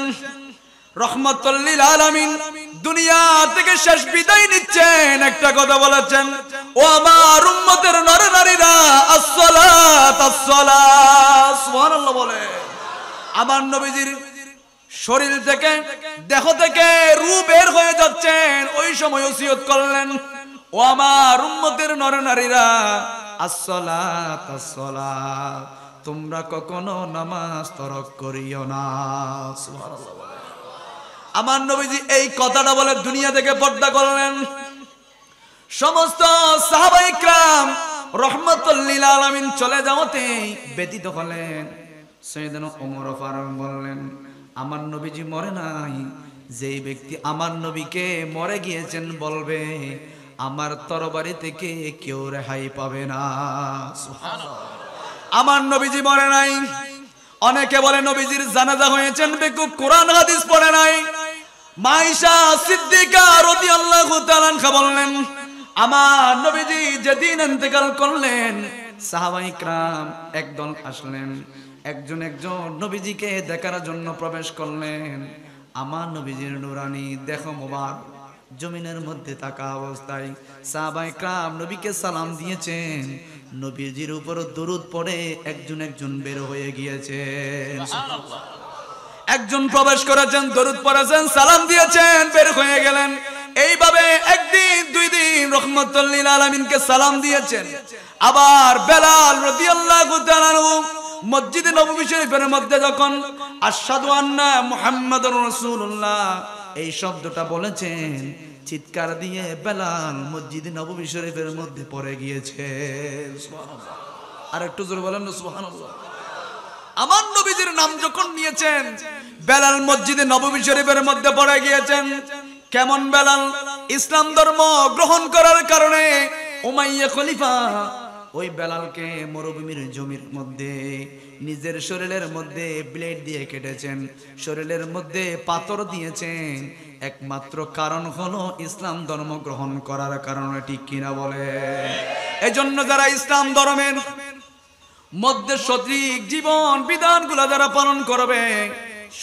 রহমাতুল লিল আলামিন দুনিয়া থেকে শেষ বিদায় নিচ্ছেন, একটা কথা বলেছেন, ও আমার উম্মতের নরনারীরা, আসসালাত আসসালাত, সুবহানাল্লাহ বলে। আমার নবীজির শরীর থেকে, দেহ থেকে রূহ বের হয়ে যাচ্ছেন, ওই সময় ওসিয়ত করলেন, ও আমার উম্মতের নরনারীরা, আসসালাত আসসালাত, তোমরা কখনো নামাজ তরক করিও না। সুবহানাল্লাহ বলে। আমার নবীজি এই কথাটা বলে দুনিয়া থেকে পর্দা করলেন। সমস্ত সাহাবায়ে কেরাম রাহমাতুল লিল আলামিন চলে যাওয়াতে ব্যতীত হলেন। সাইয়েদনা ওমর ফারুক বললেন, আমার নবীজি মরে নাই, যেই ব্যক্তি আমার নবীকে মরে গিয়েছেন বলবে আমার তরবারি থেকে কেউ রেহাই পাবে না। সুবহানাল্লাহ। আমার নবীজি মরে নাই। অনেকে বলে নবীজির জানাজা হয়েছেন, বেকুব কোরআন হাদিস পড়ে নাই। মা আয়েশা সিদ্দিকা রাদিয়াল্লাহু তাআলা আনহা বললেন, আমার নবীজি যেদিন ইন্তেকাল করলেন, সাহাবায়ে কেরাম একদল আসলেন, একজন একজন নবীজিকে দেখার জন্য প্রবেশ করলেন। আমার নবীজির নুরানি দেহ মোবারক জমিনের মধ্যে থাকা অবস্থায় সাহাবায়ে কেরাম নবীকে সালাম দিয়েছেন। নবীজির উপর দরুদ পড়ে একজন একজন বের হয়ে গিয়েছে। সুবহানাল্লাহ। একজন প্রবেশ করেছেন, দরুদ পড়েছেন, সালাম দিয়েছেন, বের হয়ে গেলেন। এইভাবে একদিন দুই দিন রাহমাতুল লিল আলামিনকে সালাম দিয়েছেন। আবার বেলাল রাদিয়াল্লাহু তাআলা মসজিদে নববী শরীফের মধ্যে যখন আশহাদু আন্না মুহাম্মাদুর রাসূলুল্লাহ এই শব্দটা বলেছেন, চিৎকার দিয়ে বেলাল মসজিদে নববী শরীফের মধ্যে পড়ে গিয়েছে। সুবহানাল্লাহ। আর একটু জোরে বলেন না সুবহানাল্লাহ। আমার নবীজির নাম যখন নিয়েছেন, বেলাল মসজিদে নববী শরীফের মধ্যে পড়ে গিয়েছেন। কেমন বেলাল? ইসলাম ধর্ম গ্রহণ করার কারণে উমাইয়া খলিফা ওই বেলালকে মরুভূমির জমির মধ্যে নিজের শরীরের মধ্যে ব্লেড দিয়ে কেটেছেন, শরীরের মধ্যে পাথর দিয়েছেন। একমাত্র কারণ হলো ইসলাম ধর্ম গ্রহণ করার কারণে, ঠিক কিনা বলে? এজন্য যারা ইসলাম ধর্মের মধ্যে সঠিক জীবন বিধানগুলো যারা পালন করবে,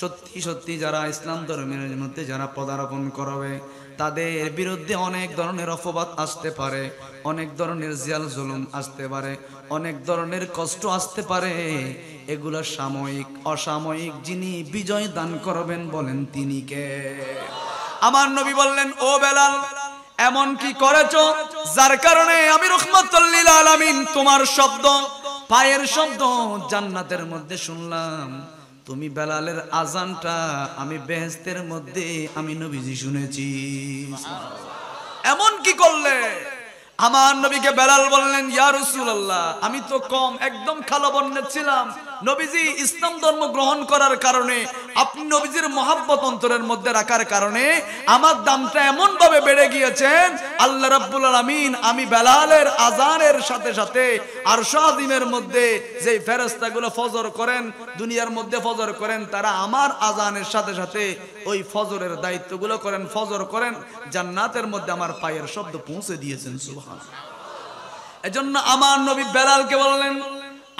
সত্যি সত্যি যারা ইসলাম ধর্মের মধ্যে যারা পদার্পণ করবে, তাদের বিরুদ্ধে অনেক ধরনের অপবাদ আসতে পারে, অনেক ধরনের জিয়াল জুলুম আসতে পারে, অনেক ধরনের কষ্ট আসতে পারে। এগুলো সাময়িক, অসাময়িক। যিনি বিজয় দান করবেন বলেন তিনি কে? আমার নবী বললেন, ও বেলাল, এমন কি করেছো যার কারণে আমি রাহমাতুল লিল আলামিন তোমার শব্দ, পায়ের শব্দ জান্নাতের মধ্যে শুনলাম। তুমি বেলালের আজানটা আমি বেহেশতের মধ্যে আমি নবীজি শুনেছি। এমন কি করলে? আমার নবীকে বেলাল বললেন, ইয়া রাসূলুল্লাহ, আমি তো কম একদম খালো বর্ণের ছিলাম। নবীজি ইসলাম ধর্ম গ্রহণ করার কারণে, আপনি নবীজির মহব্বত অন্তরের মধ্যে রাখার কারণে আমার দামটা এমন ভাবে বেড়ে গিয়েছেন, আল্লাহ রাব্বুল আলামিন আমি বেলালের আজানের সাথে সাথে আরশ আযীমের মধ্যে যে ফেরেশতাগুলো ফজর করেন, দুনিয়ার মধ্যে ফজর করেন, তারা আমার আজানের সাথে সাথে ওই ফজরের দায়িত্বগুলো করেন, ফজর করেন, জান্নাতের মধ্যে আমার পায়ের শব্দ পৌঁছে দিয়েছেন। সুবহানাল্লাহ। এজন্য আমার নবী বেলালকে বললেন,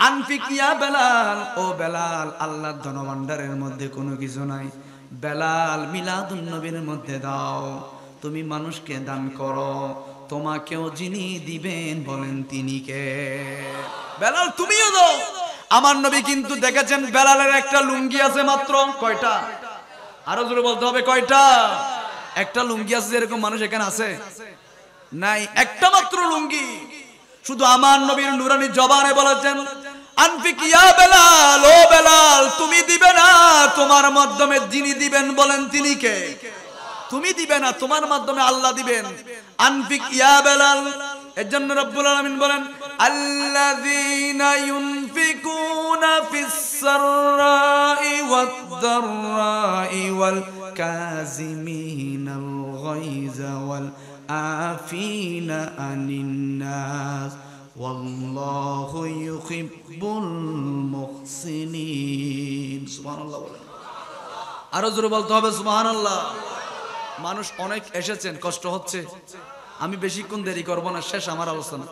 আনফিক ইয়া বেলাল, ও বেলাল, আল্লাহর ধনভাণ্ডারের মধ্যে কোনো কিছু নাই, বেলাল মিলাদুন নবীর মধ্যে দাও, তুমি মানুষকে দান করো, তোমাকেও যিনি দিবেন বলেন তিনি কে? বেলাল তুমিও দাও। আমার নবী কিন্তু দেখেছেন বেলালের একটা লুঙ্গি আছে মাত্র। কয়টা? আরো জোরে বলতে হবে, কয়টা? একটা লুঙ্গি আছে। যেরকম মানুষ এখানে আছে নাই, একটা মাত্র লুঙ্গি। শুধু আমার নবীর নুরানি জবানে বলেছেন, আনফিক ইয়া বেলাল, ও বেলাল, তুমি দিবে না, তোমার মাধ্যমে যিনি দিবেন বলেন তিনি কে? তুমি দিবে না, তোমার মাধ্যমে আল্লাহ দিবেন। আনফিক ইয়া বেলাল। এর জন্য রব্বুল আলামিন বলেন, আল্লাযীনা ইউনফিকুনা ফিস সাররাই ওয়াদ দাররাই ওয়াল কাযিমিনাল গায়যা ওয়াল আফিনা আনিন নাস ওয়াল্লাহু ইউহিব্বুল মুহসিনিন। সুবহানাল্লাহ বলেন। আরো জোরে বলতে হবে সুবহানাল্লাহ। মানুষ অনেক এসেছেন, কষ্ট হচ্ছে, আমি বেশিক্ষণ দেরি করব না, শেষ আমার আলোচনা।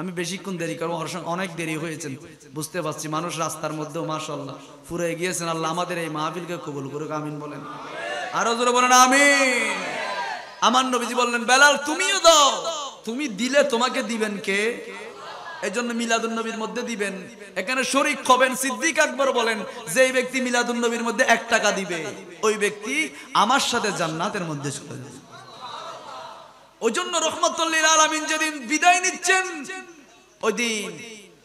আমি বেশিক্ষণ দেরি করবো, অনেক দেরি হয়েছে বুঝতে পারছি। মানুষ রাস্তার মধ্যেও মাশাআল্লাহ ফুরে গিয়েছেন। আল্লাহ আমাদের এই মাহফিলকে কবুল করুক, আমিন বলেন। আরো জোরে বলেন আমিন। আমার নবীজি বললেন বেলাল তুমিও দাও। তুমি দিলে তোমাকে দিবেন কে? এজন্য মিলাদুন নবীর মধ্যে দিবেন। এখানে শরীক হবেন। সিদ্দিক আকবর বলেন যে ব্যক্তি মিলাদুন নবীর মধ্যে 1 টাকা দিবে ওই ব্যক্তি আমার সাথে জান্নাতের মধ্যে চলে যাবে। ওই জন্য রাহমাতুল লিল আলামিন যেদিন বিদায় নিচ্ছেন ওই দিন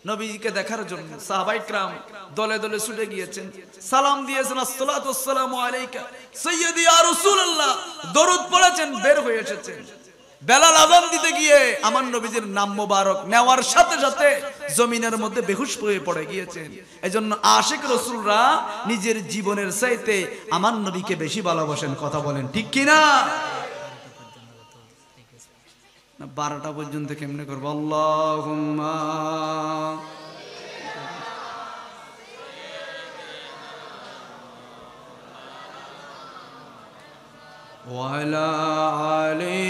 নবীকে দেখার জন্য সাহাবায়ে کرام দলে দলে ছুটে গিয়েছেন, সালাম দিয়েছেন, আসসালাতু ওয়াসসালামু আলাইকা সাইয়্যিদি ইয়া রাসূলুল্লাহ, দরুদ পড়েছেন, বের হয়ে এসেছেন। বেলাল আযান দিতে গিয়ে আমার নবীজির নাম মোবারক নেওয়ার সাথে সাথে জমিনের মধ্যে বেহুশ হয়ে পড়ে গিয়েছেন। এজন্য আশিক রাসূলরা নিজের জীবনের চাইতে আমার নবীকে বেশি ভালোবাসেন। কথা বলেন ঠিক কি না? 12টা পর্যন্ত কেমনে করব? আল্লাহুম্মা ওয়ালা আলি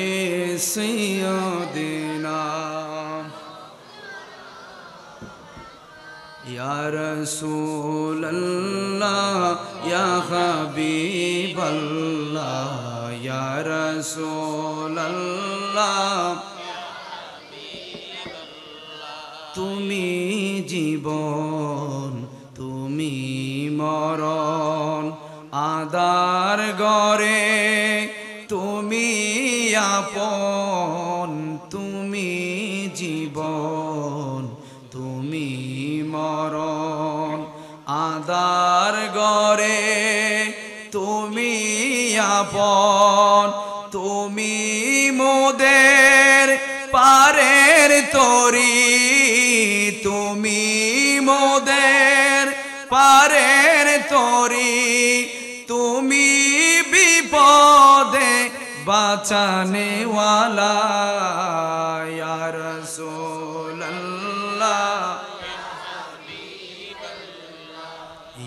সাইয়্যিদিনা ইয়া রাসূলুল্লাহ ইয়া হাবিবাল্লাহ ইয়া রাসূলুল্লাহ তুমি জীবন তুমি মরণ আদার গরে তুমি আপন, তুমি জীবন তুমি মরণ আদার গরে তুমি আপন, তুমি মোদের পারের তরি, তুমি মোদের পারের তরি, তুমি বিপদে বাঁচানে ওয়ালা ইয়া রাসূলুল্লাহ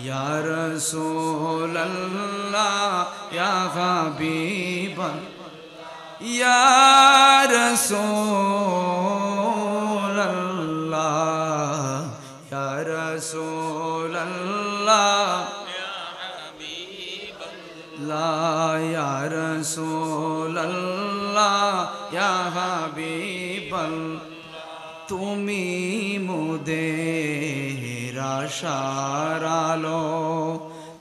ইয়া রাসূলুল্লাহ ইয়া হাবিবাল্লাহ ইয়া রাসূলুল্লাহ ইয়া রাসূলুল্লাহ ইয়া রাসূলুল্লাহ ইয়া হাবিবাল্লাহ তুমি মোদের আশার আলো,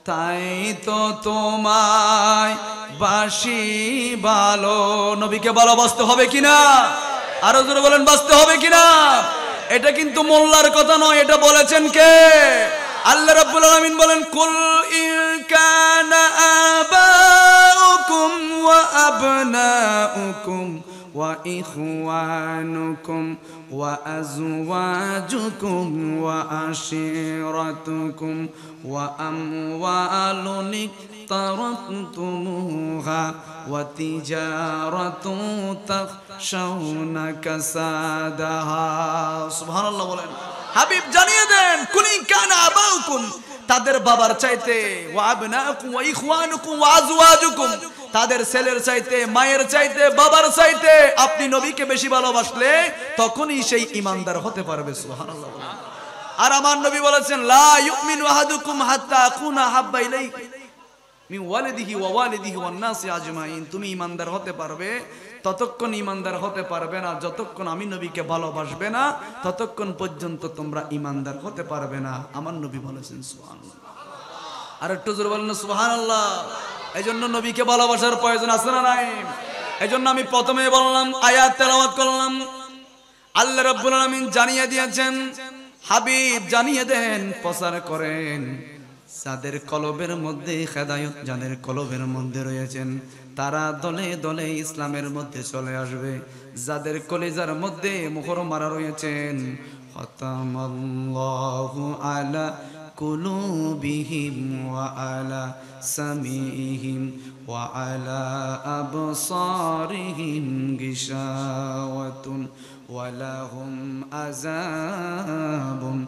তাই তো তোমায় বাসি ভালো। নবীকে ভালোবাসতে হবে কিনা? আরো জোরে বলেন বাসতে হবে কিনা? এটা কিন্তু মোল্লার কথা নয়, এটা বলেছেন কে? আল্লাহ রাব্বুল আলামিন বলেন কুল ইন কানা আবাউকুম ওয়া আবনাউকুম ওয়া ইখওয়ানুকুম ওয়া আজওয়াজুকুম ওয়া আশিরাতুকুম ওয়া আমওয়ালুন ইকতারাতুমুহা ওয়া তিজারাতুন তাখশাউনা কাসাদাহা। সুবহানাল্লাহ বলেন। হাবিব জানিয়ে দেন কুনি কানা আবাউকুম, তাদের বাবার চাইতে, ওয়া আবনাকুম ওয়া ইখওয়ানুকুম ওয়া আজওয়াজুকুম, তাদের ছেলের চাইতে, মায়ের চাইতে, বাবার চাইতে আপনি নবীকে বেশি ভালোবাসলে তখনই সেই ঈমানদার হতে পারবে। সুবহানাল্লাহ। আর আমার নবী বলেছেন লা ইউমিনু আহাদুকুম হাত্তা আকুনা হাব্বা ইলাইহি মিন ওয়ালিদিহি ওয়া ওয়ালিদিহি ওয়ান নাসি আজমাইন। তুমি ঈমানদার হতে পারবে, ততক্ষণ ঈমানদার হতে পারবে না যতক্ষণ আমি নবীকে ভালোবাসবে না, ততক্ষণ পর্যন্ত তোমরা ঈমানদার হতে পারবে না। আমার নবী বলেছেন সুবহানাল্লাহ। আর একটু জোরে বলেন সুবহানাল্লাহ। এইজন্য নবীকে ভালোবাসার প্রয়োজন আছে না নাই? এইজন্য আমি প্রথমে বললাম, আয়াত তেলাওয়াত করলাম। আল্লাহ রাব্বুল আলামিন জানিয়ে দিয়েছেন, হাবিব জানিয়ে দেন, প্রচার করেন, যাদের কলবের মধ্যে হেদায়েত, যাদের কলবের মধ্যে রয়েছেন তারা দলে দলে ইসলামের মধ্যে চলে আসবে। যাদের কলিজার মধ্যে মোহর মারা রয়েছেন, খাতামাল্লাহু আলা কুলুবিহিম ওয়া আলা সামিহিম ওয়া আলা আবসারিহিম গিশাওয়াতুন ওয়া লাহুম আযাবুন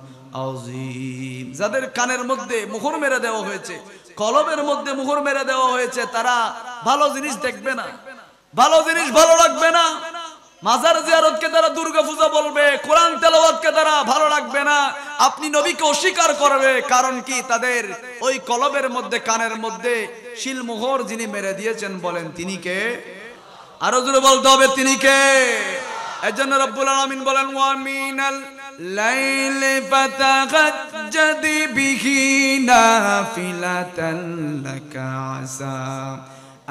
আযীম। যাদের কানের মধ্যে মোহর মেরে দেওয়া হয়েছে, কলবের মধ্যে মোহর মেরে দেওয়া হয়েছে, তারা ভালো জিনিস দেখবে না, ভালো জিনিস ভালো লাগবে না। মাজার জিয়ারতকে তারা দুর্গা পূজা বলবে, কোরআন তেলাওয়াতকে তারা ভালো লাগবে না। আপনি নবীকে অস্বীকার করবে। কারণ কি? তাদের ওই কলবের মধ্যে, কানের মধ্যে শিল মোহর যিনি মেরে দিয়েছেন, বলেন তিনি কে? আরো জোরে বলতে হবে তিনি কে। এজন্য রব্বুল আলামিন বলেন ওয়া মিনাল লাইলি ফাতাহাজ্জাদ বিহি নাফিলাতান লাকা আসা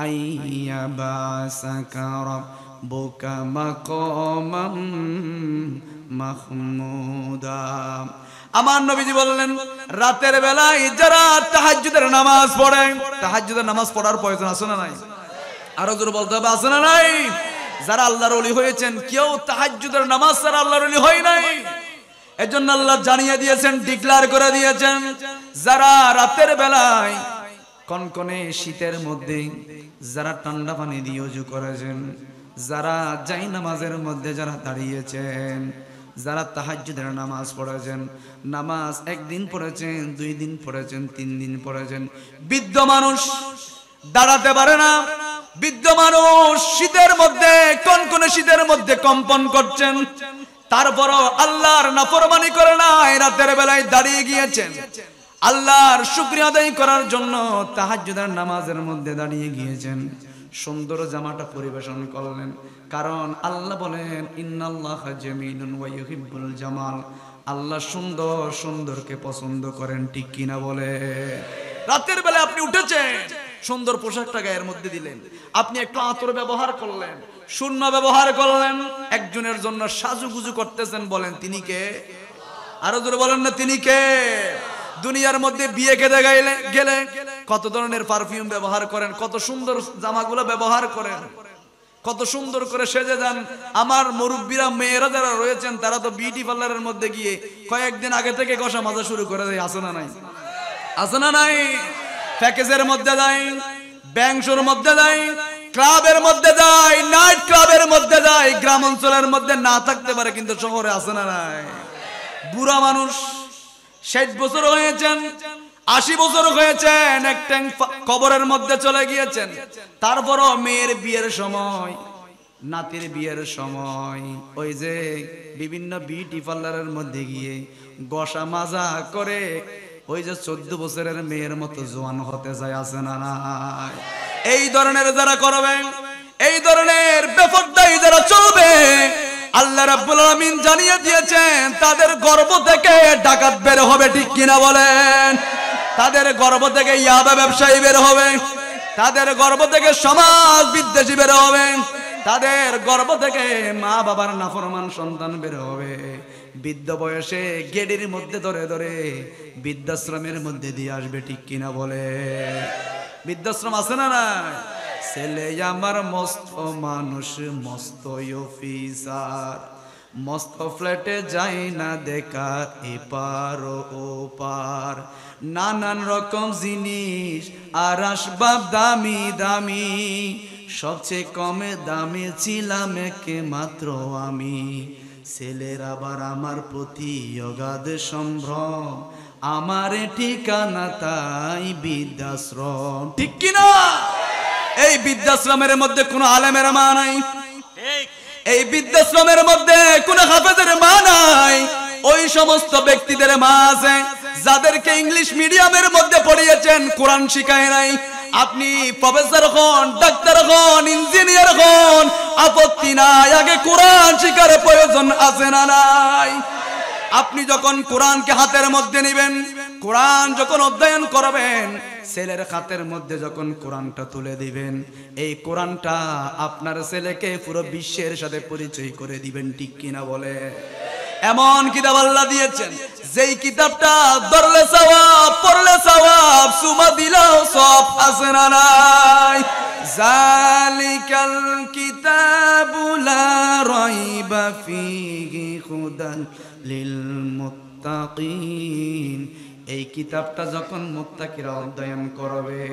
আইয়াবাসাকা রাব্বুকা মাকামাম মাহমুদা। আমার নবীজি বললেন রাতের বেলায় যারা তাহাজ্জুদের নামাজ পড়ে, তাহাজ্জুদের নামাজ পড়ার প্রয়োজন আছে না নাই? আরো জোরে বলতে হবে আছে না নাই? যারা আল্লাহর ওলি হয়েছেন কেউ তাহাজ্জুদের নামাজ ছাড়া আল্লাহর ওলি হয় নাই। এজন্য আল্লাহ জানিয়ে দিয়েছেন, ডিক্লেয়ার করে দিয়েছেন, যারা রাতের বেলায় কনকনে শীতের মধ্যে যারা ঠান্ডা পানি দিয়ে ওযু করেছেন, যারা জাই নামাজের মধ্যে যারা দাঁড়িয়েছেন, যারা তাহাজ্জুদের নামাজ পড়েছেন, নামাজ একদিন পড়েছেন, 2 দিন পড়েছেন, 3 দিন পড়েছেন, বৃদ্ধ মানুষ দাঁড়াতে পারে না, বৃদ্ধ মানুষ শীতের মধ্যে কনকনে শীতের মধ্যে কম্পন করছেন, তারপরও আল্লাহর নাফরমানি করে না, রাতের বেলায় দাঁড়িয়ে গিয়েছেন, আল্লাহর শুকরিয়া আদায় করার জন্য তাহাজ্জুদের নামাজের মধ্যে দাঁড়িয়ে গিয়েছেন, সুন্দর জামাটা পরিবেশন করলেন। কারণ আল্লাহ বলেন ইন্নাল্লাহা জামিলুন ওয়া ইউহিব্বুল জামাল, আল্লাহ সুন্দর সুন্দরকে পছন্দ করেন, ঠিক কিনা বলে? রাতের বেলা আপনি উঠেছেন, সুন্দর পোশাকটা গায়ের মধ্যে দিলেন, আপনি একটু আতর ব্যবহার করলেন, শূন্য ব্যবহার করলেন, একজনের জন্য সাজুগুজু করতেছেন, বলেন তিনি কে? আরো জোরে বলেন না তিনি কে? দুনিয়ার মধ্যে বিয়ে খেতে গেলে কত ধরনের পারফিউম ব্যবহার করেন, কত সুন্দর জামাগুলো ব্যবহার করেন, কত সুন্দর করে সেজে যান। আমার মুরব্বীরা মেয়েরা যারা রয়েছেন তারা তো বিউটি পার্লারের মধ্যে গিয়ে কয়েকদিন আগে থেকে কষা মাজা শুরু করে দেয়, আছে না নাই? আছে না নাই? প্যাকেজের মধ্যে যায়, ব্যাংশোর মধ্যে যায়, ক্লাবের মধ্যে যায়, নাইট ক্লাবের মধ্যে যায়। গ্রাম অঞ্চলের মধ্যে না থাকতে পারে কিন্তু শহরে আছে না নাই? বুড়া মানুষ 60 বছর হয়েছেন, 80 বছর হয়েছেন, এক ট্যাঙ্ক কবরের মধ্যে চলে গিয়েছেন, তারপরও মেয়ের বিয়ের সময়, নাতির বিয়ের সময় ওই যে বিভিন্ন বিউটি পার্লারের মধ্যে গিয়ে গসা মাজা করে ওই যে 14 বছরের মেয়ের মতো জোয়ান হতে যায়, আছে না নাই? এই ধরনের যারা করবে, এই ধরনের বেপরদাই যারা চলবে, আল্লাহ রাব্বুল আলামিন জানিয়ে দিয়েছেন তাদের গর্ভ থেকে ডাকাত বের হবে, ঠিক কিনা বলেন? তাদের গর্ভ থেকে ইয়াবা ব্যবসায়ী বের হবে, তাদের গর্ভ থেকে সমাজ বিদ্বেষী বের হবে, তাদের গর্ভ থেকে মা বাবার নাফরমান সন্তান বের হবে। বৃদ্ধ বয়সে গেডির মধ্যে ধরে ধরে বৃদ্ধাশ্রমের মধ্যে দিয়ে আসবে, ঠিক কিনা বলে? বৃদ্ধাশ্রম আছে না না? ছেলে আমার মস্ত মানুষ, মস্ত অফিসার, মস্ত ফ্ল্যাটে যাই না দেখা এপার ও পার, নানান রকম জিনিস আর আসবাব দামি দামি, সবচেয়ে কমে দামে ছিলাম একে মাত্র আমি। ছেলের আবার আমার প্রতি অগাধ সম্ভ্রম, আমার ঠিকানা তাই বৃদ্ধাশ্রম, ঠিক কিনা? এই বৃদ্ধাশ্রমের মধ্যে কোনো আলেমের মা নাই, এই বৃদ্ধাশ্রমের মধ্যে কোনো হাফেজের মা নাই, ওই সমস্ত ব্যক্তিদের মা আছে যাদেরকে ইংলিশ মিডিয়ামের মধ্যে পড়িয়েছেন, কোরআন শিখায় নাই। আপনি প্রফেসর হন, ডাক্তার হন, ইঞ্জিনিয়ার হন, আপত্তি নাই, আগে কোরআন শিখার প্রয়োজন আছে না নাই? আপনি যখন কোরআনকে হাতের মধ্যে নেবেন, কোরআন যখন অধ্যয়ন করবেন, ছেলের হাতের মধ্যে যখন কোরআনটা তুলে দিবেন, এই কোরআনটা আপনার ছেলেকে পুরো বিশ্বের সাথে পরিচয় করে দিবেন, ঠিক কিনা বলে? এমন কিতাব আল্লাহ দিয়েছেন, যেই কিতাবটা ধরলে সওয়াব, পড়লে সওয়াব, সুমা দিলেও সব, আছে না নাই? জালিকাল কিতাবু লা রাইবা ফীহি হুদান লিল মুত্তাকিন। এই কিতাবটা যখন মুত্তাকিরা অধ্যয়ন করবে,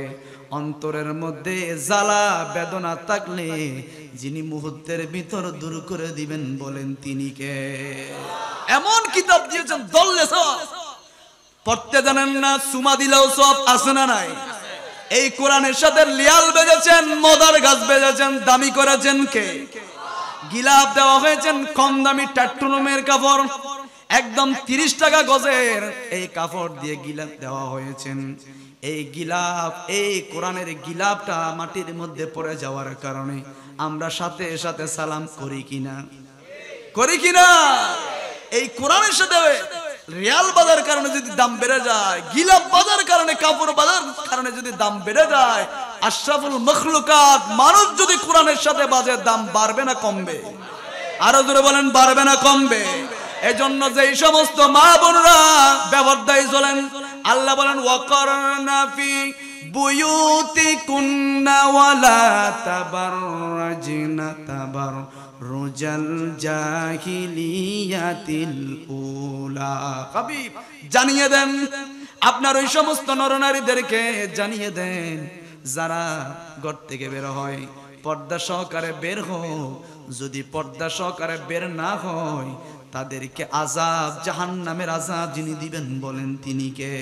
অন্তরের মধ্যে জ্বালা বেদনা থাকলে যিনি মুহূর্তের ভিতর দূর করে দিবেন, বলেন তিনি কে? এমন কিতাব দিয়েছেন দললে সব, পড়তে জানেন না, সুমা দিলেও সব, আছে না নাই? এই কোরআনের সাথে লিয়াল বেজেছেন, মদার গাছ বেজেছেন, দামি করেছেন কে? গিলাপ দেওয়া হয়েছেন কম দামি টাট্টুনুমের কাপড়, একদম 30 টাকা গজের এই কাপড় দিয়ে গিলাপ দেওয়া হয়েছেন। এই গিলাফ, এই কোরআনের গিলাফটা মাটির মধ্যে পড়ে যাওয়ার কারণে আমরা সাথে সাথে সালাম করি কিনা? করি কিনা? এই কোরআনের সাথে রিয়াল বাজার কারণে যদি দাম বেড়ে যায়, গিলাফ বাজার কারণে, কাপড় বাজার কারণে যদি দাম বেড়ে যায়, আশরাফুল মখলুকাত মানুষ যদি কোরআনের সাথে বাজে, দাম বাড়বে না কমবে? আরো জোরে বলেন, বাড়বে না কমবে? এজন্য যেই সমস্ত মা বোনরা ব্যবধায় চলেন, আল্লাহ বলেন ওয়াকারনা ফি বুয়ুতিকুন্না ওয়ালা তাবাররাজনা তাবাররুজাল জাহিলিয়াতিল উলা। হাবিব জানিয়ে দেন, আপনার ওই সমস্ত নরনারীদেরকে জানিয়ে দেন, যারা ঘর থেকে বের হয় পর্দা সহকারে বের হোক, যদি পর্দা সহকারে বের না হয় তাদেরকে আযাব, জাহান্নামের আযাব যিনি দিবেন বলেন তিনি কে?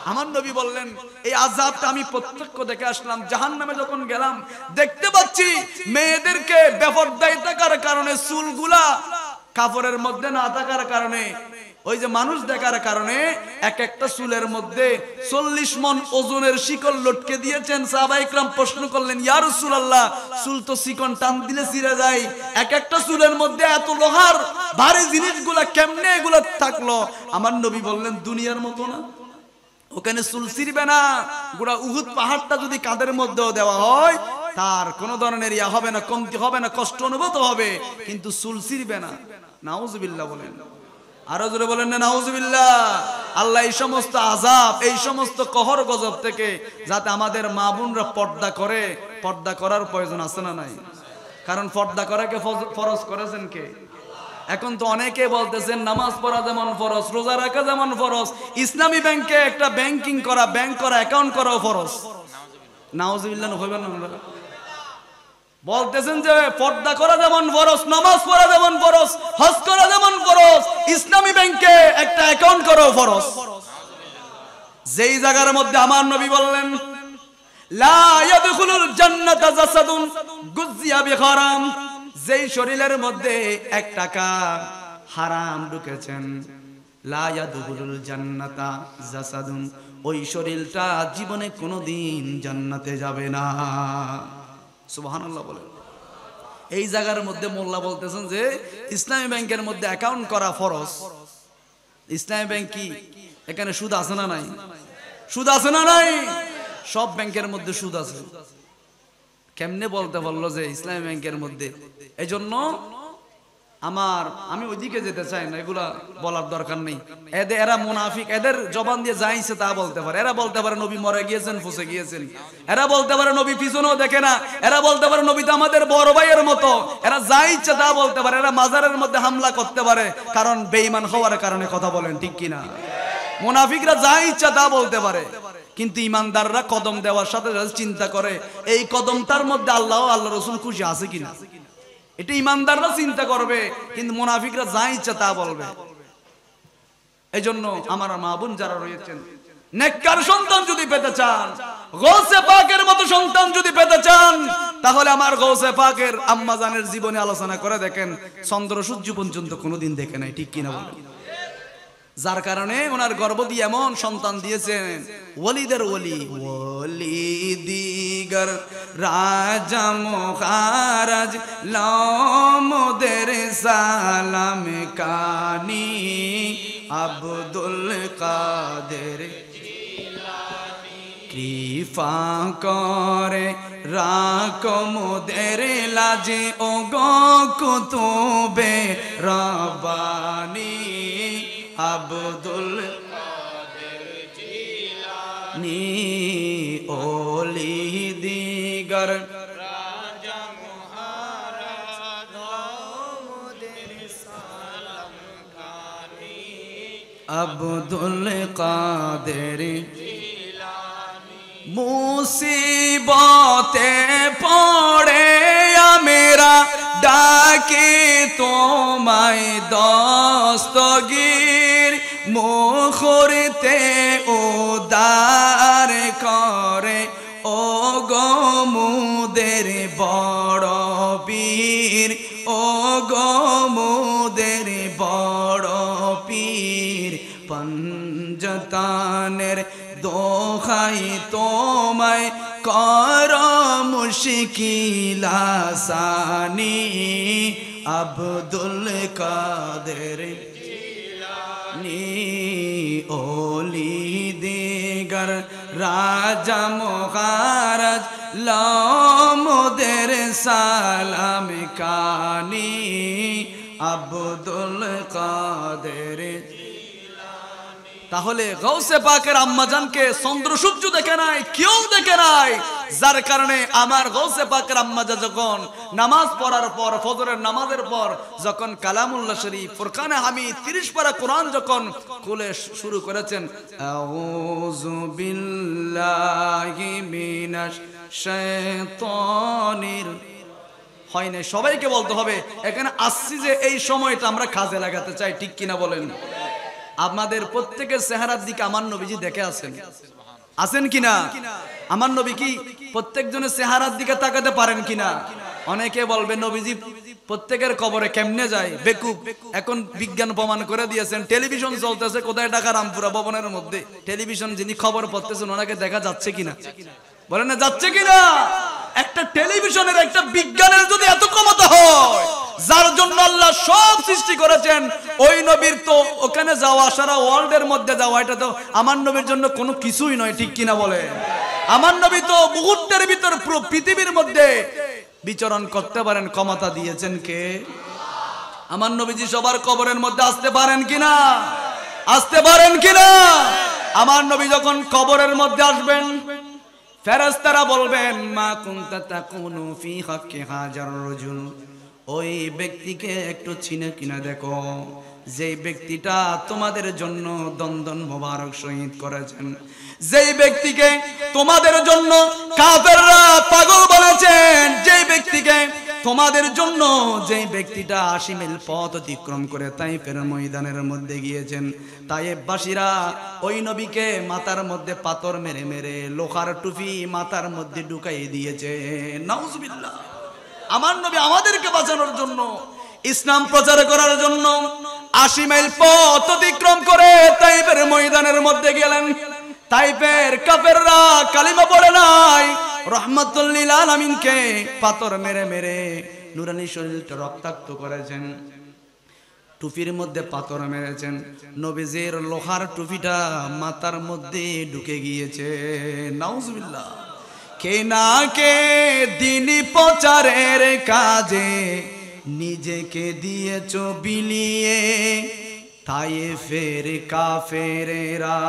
আমার নবী বললেন এই আযাবটা আমি প্রত্যক্ষ দেখে আসলাম। জাহান্নামে যখন গেলাম দেখতে পাচ্ছি মেয়েদেরকে বেপরদায় থাকার কারণে, চুলগুলা কাপড়ের মধ্যে না থাকার কারণে, ওই যে মানুষ দেখার কারণে এক একটা চুলের মধ্যে 40 মণ ওজনের শিকল লটকে দিয়েছেন। সাহাবায়ে ইকরাম প্রশ্ন করলেন, ইয়া রাসূলুল্লাহ, চুল তো শিকল টান দিলে ছিঁড়ে যায়, এক একটা চুলের মধ্যে এত লোহার ভারী জিনিসগুলা কেমনে এগুলা থাকলো? আমার নবী বললেন দুনিয়ার মতো না, ওখানে চুল ছিঁড়বে না। গোটা উহুদ পাহাড়টা যদি কাঁধের মধ্যেও দেওয়া হয় তার কোন ধরনের ইয়া হবে না, কমতি হবে না, কষ্ট অনুভূত হবে, কিন্তু চুল ছিঁড়বে না। নাউজুবিল্লাহ বলেন, আরো জোরে বলেন না নাউজুবিল্লাহ। আল্লাহ এই সমস্ত আযাব, এই সমস্ত কহর গজব থেকে যাতে আমাদের মা বোনরা পর্দা করে, পর্দা করার প্রয়োজন আছে না নাই? কারণ পর্দা করাকে ফরজ করেছেন কে? এখন তো অনেকে বলতেছেন নামাজ পড়া যেমন ফরজ, রোজা রাখা যেমন ফরজ, ইসলামী ব্যাংকে একটা ব্যাংকিং করা, ব্যাংক করা, অ্যাকাউন্ট করাও ফরজ। নাউজুবিল্লাহ হইবেন না? বলতেছেন যে পর্দা করা যেমন ফরজ, নামাজ পড়া যেমন ফরজ, হজ করা যেমন ফরজ, ইসলামী ব্যাংকে একটা অ্যাকাউন্ট করাও ফরজ। যেই জায়গার মধ্যে আমার নবী বললেন লা ইয়াদখুলুল জান্নাতা জাসাদুন গুযিয়া বিহারাম, যেই শরীরের মধ্যে 1 টাকা হারাম ঢুকেছেন, লা ইয়াদখুলুল জান্নাতা জাসাদুন, ওই শরীরটা জীবনে কোনোদিন জান্নাতে যাবে না। সুবহানাল্লাহ বলেন। এই জায়গার মধ্যে মোল্লা বলতেছেন যে ইসলামী ব্যাংকের মধ্যে অ্যাকাউন্ট করা ফরজ। ইসলামী ব্যাংক কি? এখানে সুদ আছে না নাই? সুদ আছে না নাই? সব ব্যাংকের মধ্যে সুদ আছে। কেমনে বলতে পারলো যে ইসলামী ব্যাংকের মধ্যে? এই জন্য আমি ওইদিকে যেতে চাই না, এগুলা বলার দরকার নেই। এরা মুনাফিক, এদের জবান দিয়ে যা ইচ্ছে তা বলতে পারে। এরা বলতে পারে নবী মরে গিয়েছেন, ফুসে গিয়েছেন। এরা বলতে পারে নবী পিছনেও দেখে না। এরা বলতে পারে নবী তো আমাদের বড় ভাইয়ের মতো। এরা যা ইচ্ছে তা বলতে পারে। এরা মাজারের মধ্যে হামলা করতে পারে, কারণ বেঈমান হওয়ার কারণে। কথা বলেন ঠিক কিনা? মুনাফিকরা যা ইচ্ছা তা বলতে পারে, কিন্তু ইমানদাররা কদম দেওয়ার সাথে সাথে চিন্তা করে এই কদমটার মধ্যে আল্লাহ, আল্লাহ রাসূল খুশি আছে কিনা। এটা ইমানদাররা চিন্তা করবে, কিন্তু মুনাফিকরা যা ইচ্ছা তা বলবে। এজন্য আমার মা বোন যারা রয়েছেন, নেককার সন্তান যদি পেতে চান, গৌসে পাকের মতো সন্তান যদি পেতে চান, তাহলে আমার গৌসে পাকের আম্মা জানের জীবনে আলোচনা করে দেখেন, চন্দ্র সূর্য পর্যন্ত কোনোদিন দেখে নাই। ঠিক কিনা বলেন? যার কারণে ওনার গর্ভ দিয়ে এমন সন্তান দিয়েছেন, ওলিদের ওলি, ওলি দিগর রাজা মহারাজ লামদের সালাম কানি আব্দুল কাদের কৃপা করে রাখো মোদের লাজে ও গো কুতুবে রব্বানি আব্দুল কাদের জিলানী ওলি দিগর রাজা মহারাজ মোদের সালাম কানি আব্দুল কাদের মুসিবতে পড়ে মেরা ডাকে তোমায় দস্তগীর, মুখরতে উদার করে ও গো মুদের বড় পীর, ও গো মুদের বড় পীর। পঞ্জতানের দোহাই তোমায় কর মুশকিল আসানি আব্দুল কাদের জিলানী ওলি দিগার রাজা মহারাজ লামোদের সালাম কানি আব্দুল কাদের। তাহলে গৌসে পাকের আম্মাজানকে চন্দ্র সূর্য দেখে নাই, কেউ দেখে নাই, যার কারণে আমার গৌসে পাকের আম্মাজান যখন নামাজ পড়ার পর, ফজরের নামাজের পর যখন কালামুল্লাহ শরীফ ফুরকানে হামিদ 30 পারা কোরআন যখন খুলে শুরু করেছেন, আউযু বিল্লাহি মিনাশ শাইতানির, হয় না, সবাইকে বলতে হবে। এখানে আসছি যে এই সময়টা আমরা কাজে লাগাতে চাই, ঠিক কিনা বলেন? আমাদের প্রত্যেকের চেহারার দিকে আমার নবীজি দেখে আছেন কিনা? আমার নবী কি প্রত্যেকজনের চেহারার দিকে তাকাতে পারেন কিনা? অনেকে বলবে নবীজি প্রত্যেকের কবরে কেমনে যায়, বেকুব। এখন বিজ্ঞান প্রমাণ করে দিয়েছেন, টেলিভিশন চলতেছে কোথায়, ঢাকা রামপুরা ভবনের মধ্যে টেলিভিশন, যিনি খবর পড়তেছেন ওনাকে দেখা যাচ্ছে কিনা? বলেন না, যাচ্ছে কিনা? একটা টেলিভিশনের, একটা বিজ্ঞানের যদি এত ক্ষমতা হয়, যার জন্য আল্লাহ সব সৃষ্টি করেছেন, ওই নবীর তো ওখানে যাওয়া, সারা ওয়ার্ল্ডের মধ্যে যাওয়া, এটা তো আমার নবীর জন্য কোনো কিছুই নয়, ঠিক কিনা বলে? আমার নবী তো মুহূর্তের ভিতর পুরো পৃথিবীর মধ্যে বিচরণ করতে পারেন, ক্ষমতা দিয়েছেন কে? আমার নবীজি সবার কবরের মধ্যে আসতে পারেন কিনা? আসতে পারেন কিনা? আমার নবী যখন কবরের মধ্যে আসবেন, ফেরেশতারা বলবেন, মা কুনতা তাকুনু ফি হাক্কি হাজার রাজুল, ওই ব্যক্তিকে একটু চিনে কিনা দেখো, যেই ব্যক্তিটা তোমাদের জন্য দন্দন মোবারক শহীদ করেছেন, যেই ব্যক্তিকে তোমাদের জন্য কাফেররা পাগল বলেছেন, যেই ব্যক্তিকে তোমাদের জন্য, যেই ব্যক্তিটা 80 মিল পথ অতিক্রম করে তাইফের ময়দানের মধ্যে গিয়েছেন, তাইফবাসীরা ওই নবীকে মাথার মধ্যে পাথর মেরে মেরে লোহার টুপি মাথার মধ্যে ঢুকাই দিয়েছে। নাউজুবিল্লাহ। আমার নবী আমাদেরকে বাঁচানোর জন্য, ইসলাম প্রচার করার জন্য 80 মাইল পথ অতিক্রম করে তাইফের ময়দানের মধ্যে গেলেন। তাইফের কাফেররা কালিমা পড়ে নাই, রহমাতুল লিল আলামিনকে পাথর মেরে মেরে নুরানি শরীরটা রক্তাক্ত করেছেন, টুপির মধ্যে পাথর মেরেছেন, নবীজির লোহার টুপিটা মাথার মধ্যে ঢুকে গিয়েছে। নাউজুবিল্লাহ। কে না কে দিন প্রচারের কাজে নিজেকে দিয়েছো বিলিয়ে, তাইফের কাফেরেরা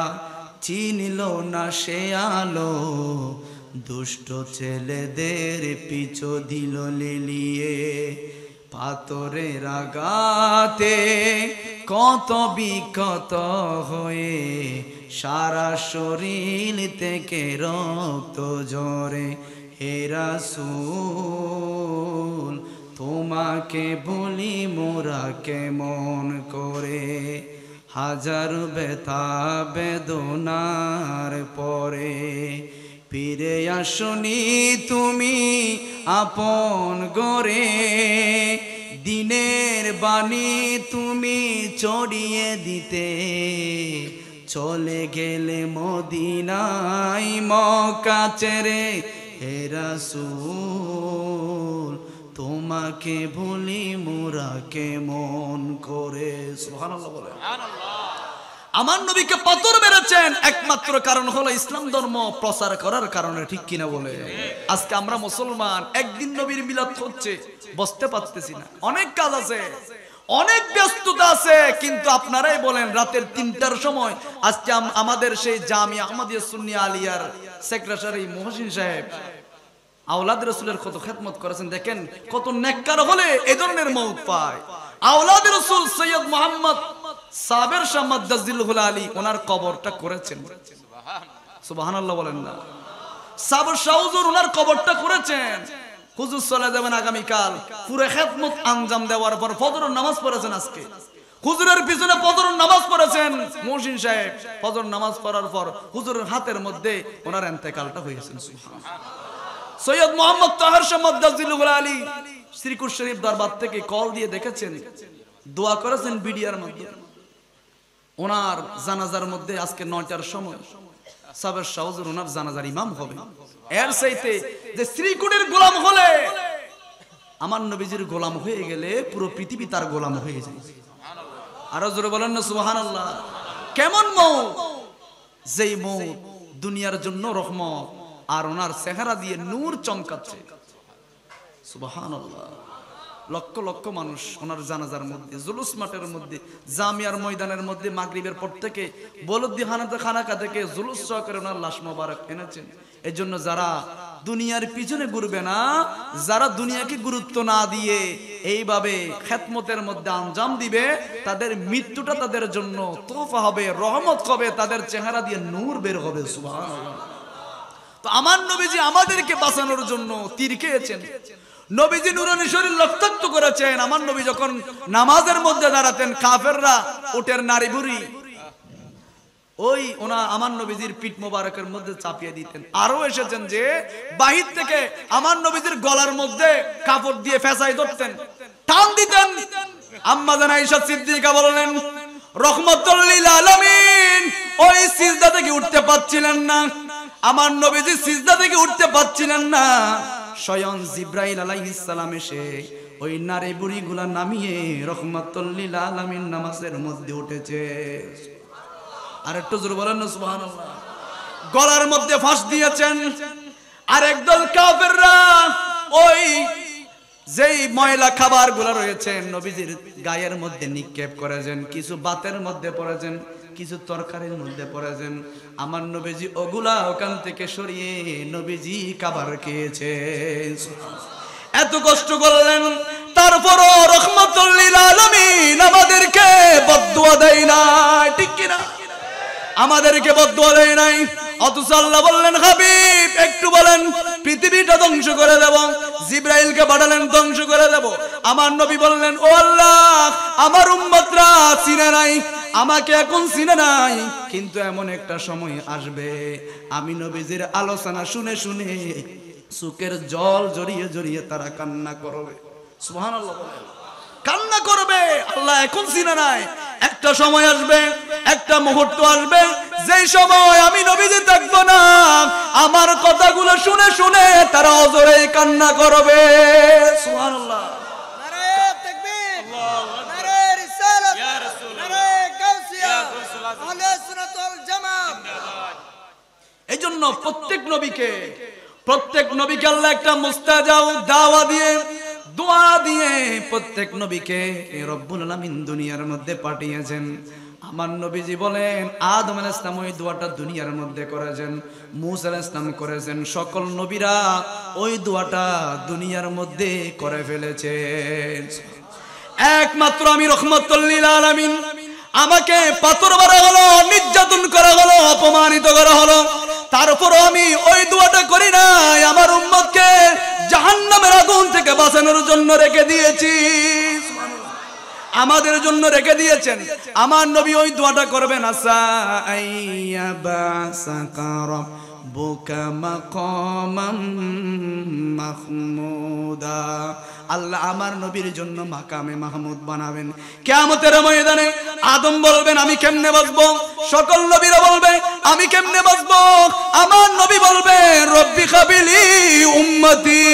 চিনল না সে আলো, দুষ্ট ছেলেদের পিছু দিল লিলিয়ে, পাথরের আঘাতে কত বিক্ষত হয়ে সারা শরীর থেকে রক্ত ঝরে। হে রাসূল তোমাকে বলি মোরা কেমন করে, হাজার ব্যথা বেদনার পরে ফিরে আসনি তুমি আপন গরে, দিনের বাণী তুমি ছড়িয়ে দিতে, চলে গেলে মদিনায় মক্কা ছেড়ে। হে রাসূল তোমাকে ভুলি মোরা কেমন করে। সুবহানাল্লাহ বলে। আমার নবীকে পাথর মেরেছেন একমাত্র কারণ হলো ইসলাম ধর্ম প্রচার করার কারণে, ঠিক কিনা বলে? আজকে আমরা মুসলমান, একদিন নবীর মিলাদ হচ্ছে, বসতে পারতেছি না, অনেক কাজ আছে, অনেক ব্যস্ততা আছে, কিন্তু আপনারাই বলেন রাতের 3টার সময় আজকে আমাদের সেই জামিয়া আহমদিয়া সুন্নিয়া আলিয়ার সেক্রেটারি মহসিন সাহেব আওলাদ রাসূলের কত খেদমত করেছেন, দেখেন কত নেককার হলে এই ধরনের মওত পায়। আওলাদ রাসূল সৈয়দ মুহাম্মদ সাবের শাহ মাদ্দাজিলহুল আলী ওনার কবরটা করেছেন, সুবহানাল্লাহ বলেন না? সাবের শাহ হুজুর ওনার কবরটা করেছেন। হুজুর চলে যাবেন আগামীকাল, পুরো খেদমত আঞ্জাম দেওয়ার পর ফজরের নামাজ পড়েছেন, আজকে হুজুরের পিছনে ফজরের নামাজ পড়েছেন মহসিন সাহেব, ফজর নামাজ পড়ার পর হুজুরের হাতের মধ্যে ওনার ইন্তেকালটা হয়েছে। সুবহানাল্লাহ। সৈয়দ মুহাম্মদ তাহের শাহ মাদ্দাজিলহুল আলী শ্রীকুর শরীফ দরবার থেকে কল দিয়ে দেখেছেন, দোয়া করেছেন ভিডিওর মধ্যে। ওনার জানাজার মধ্যে আজকে 9টার সময় সাবের শাহ হুজুর ওনার জানাজার ইমাম হবে। এর চাইতে যে শ্রীকুটির গোলাম হলে, আমার নবীজির গোলাম হয়ে গেলে পুরো পৃথিবী তার গোলাম হয়ে যায়। আরো জোরে বলেন না সুবহানাল্লাহ। কেমন মৌত? যেই মৌত দুনিয়ার জন্য রহমত, আর ওনার চেহারা দিয়ে নূর চমকাচ্ছে। সুবহানাল্লাহ। লক্ষ লক্ষ মানুষ ওনার জানাজার মধ্যে, জুলুস মাঠের মধ্যে, জামিয়ার ময়দানের মধ্যে মাগরিবের পর থেকে বলদি খানাকা থেকে জুলুস সহকারে ওনার লাশ মোবারক এনেছেন। এই জন্য যারা দুনিয়ার পিছনে ঘুরবে না, যারা দুনিয়াকে গুরুত্ব না দিয়ে এইভাবে খেদমতের মধ্যে আঞ্জাম দিবে, তাদের মৃত্যুটা তাদের জন্য তোফা হবে, রহমত হবে, তাদের চেহারা দিয়ে নূর বের হবে। সুবহানাল্লাহ। তো আমার নবীজি আমাদেরকে বাঁচানোর জন্য তীর খেয়েছেন। নবীজি নুরানি শরীর রক্তাক্ত করেছেন। আমার নবী যখন নামাজের মধ্যে দাঁড়াতেন, কাফেররা উটের নাড়ি ভুড়ি ওই আমার নবীজির পিঠ মোবারকের মধ্যে চাপিয়ে দিতেন। আরো এসেছেন যে বাহির থেকে আমার নবীজির গলার মধ্যে কাপড় দিয়ে ফেসাই ধরতেন, টান দিতেন। আম্মা জান আয়েশা সিদ্দিকা বললেন, রহমাতুল লিল আলামিন ওই সিজদা থেকে উঠতে পারছিলেন না। আমার নবীজি সিজদা থেকে উঠতে পারছিলেন না। স্বয়ং জিব্রাইল আলাইহিস সালাম এসে ওই নারী বুড়িগুলা নামিয়ে রহমাতুল লিল আলামিন নামাজের মধ্যে উঠেছে। আর একটু জোরে বলেন না সুবহানাল্লাহ। গলার মধ্যে ফাঁস দিয়েছেন। আর একদল কাফেররা ওই যেই ময়লা খাবার গুলা রয়েছে নবীজির গায়ের মধ্যে নিক্ষেপ করেছেন, কিছু বাতের মধ্যে পড়েছেন, কিছু তরকারির মধ্যে পড়েছেন। আমার নবীজি ওগুলা ওখান থেকে সরিয়ে নবীজি খাবার খেয়েছে। এত কষ্ট করলেন, তারপরও রহমাতুল লিল আলামিন আমাদেরকে বদদুয়া দেয় না, ঠিক কি না? আমাদেরকে বদদুয়া দেয় নাই। অথচ আল্লাহ বললেন, হাবিব একটু বলেন পৃথিবীটা ধ্বংস করে দেব। জিব্রাইলকে পাঠালেন ধ্বংস করে দেব। আমার নবী বললেন, ও আল্লাহ, আমার উম্মতরা চিনে নাই, আমাকে এখন চিনে নাই, কিন্তু এমন একটা সময় আসবে আমি নবীজির আলোচনা শুনে শুনে চোখের জল জড়িয়ে জড়িয়ে তারা কান্না করবে। সুবহানাল্লাহ। কান্না করবে। আল্লাহ এখন চিনে নাই, একটা সময় আসবে, একটা মুহূর্ত আসবে, যেই সময় আমি নবীজি থাকবো না, আমার কথাগুলো শুনে শুনে তারা অজরে কান্না করবে। সুবহানাল্লাহ। নারে তাকবীর, নারে রিসালাত, নারে গাউসিয়া, আহলে সুন্নাত ওয়াল জামাত। এই জন্য প্রত্যেক নবীকে আল্লাহ একটা মুস্তাজাব দাওয়া দিয়ে, দোয়া দিয়ে প্রত্যেক নবীকে রব্বুল আলামিন দুনিয়ার মধ্যে পাঠিয়েছেন। আমার নবীজি বলেন, আদম আলাইহিস সালাম ওই দোয়াটা দুনিয়ার মধ্যে করেছেন, মূসা আলাইহিস সালাম করেছেন, সকল নবীরা ওই দোয়াটা দুনিয়ার মধ্যে করে ফেলেছেন। একমাত্র আমি রহমাতুল লিল আলামিন, আমাকে পাথর মারা হলো, নির্যাতন করা হলো, অপমানিত করা হলো, তারপরও আমি ওই দোয়াটা করি নাই। আমার উম্মতকে জাহান্নামের আগুন থেকে বাঁচানোর জন্য রেখে দিয়েছি। আমাদের জন্য রেখে দিয়েছেন। আমার নবী ওই দোয়াটা করবেন, আসা আইয়াবাসাকা রাব্বুকা মাকামাম মাহমুদা। আল্লাহ আমার নবীর জন্য মাকামে মাহমুদ বানাবেন। কিয়ামতের ময়দানে আদম বলবেন, আমি কেমনে বাঁচবো? সকল নবীরা বলবে, আমি কেমনে বাঁচবো? আমার নবী বলবে, রব্বি খাবিলি উম্মতি।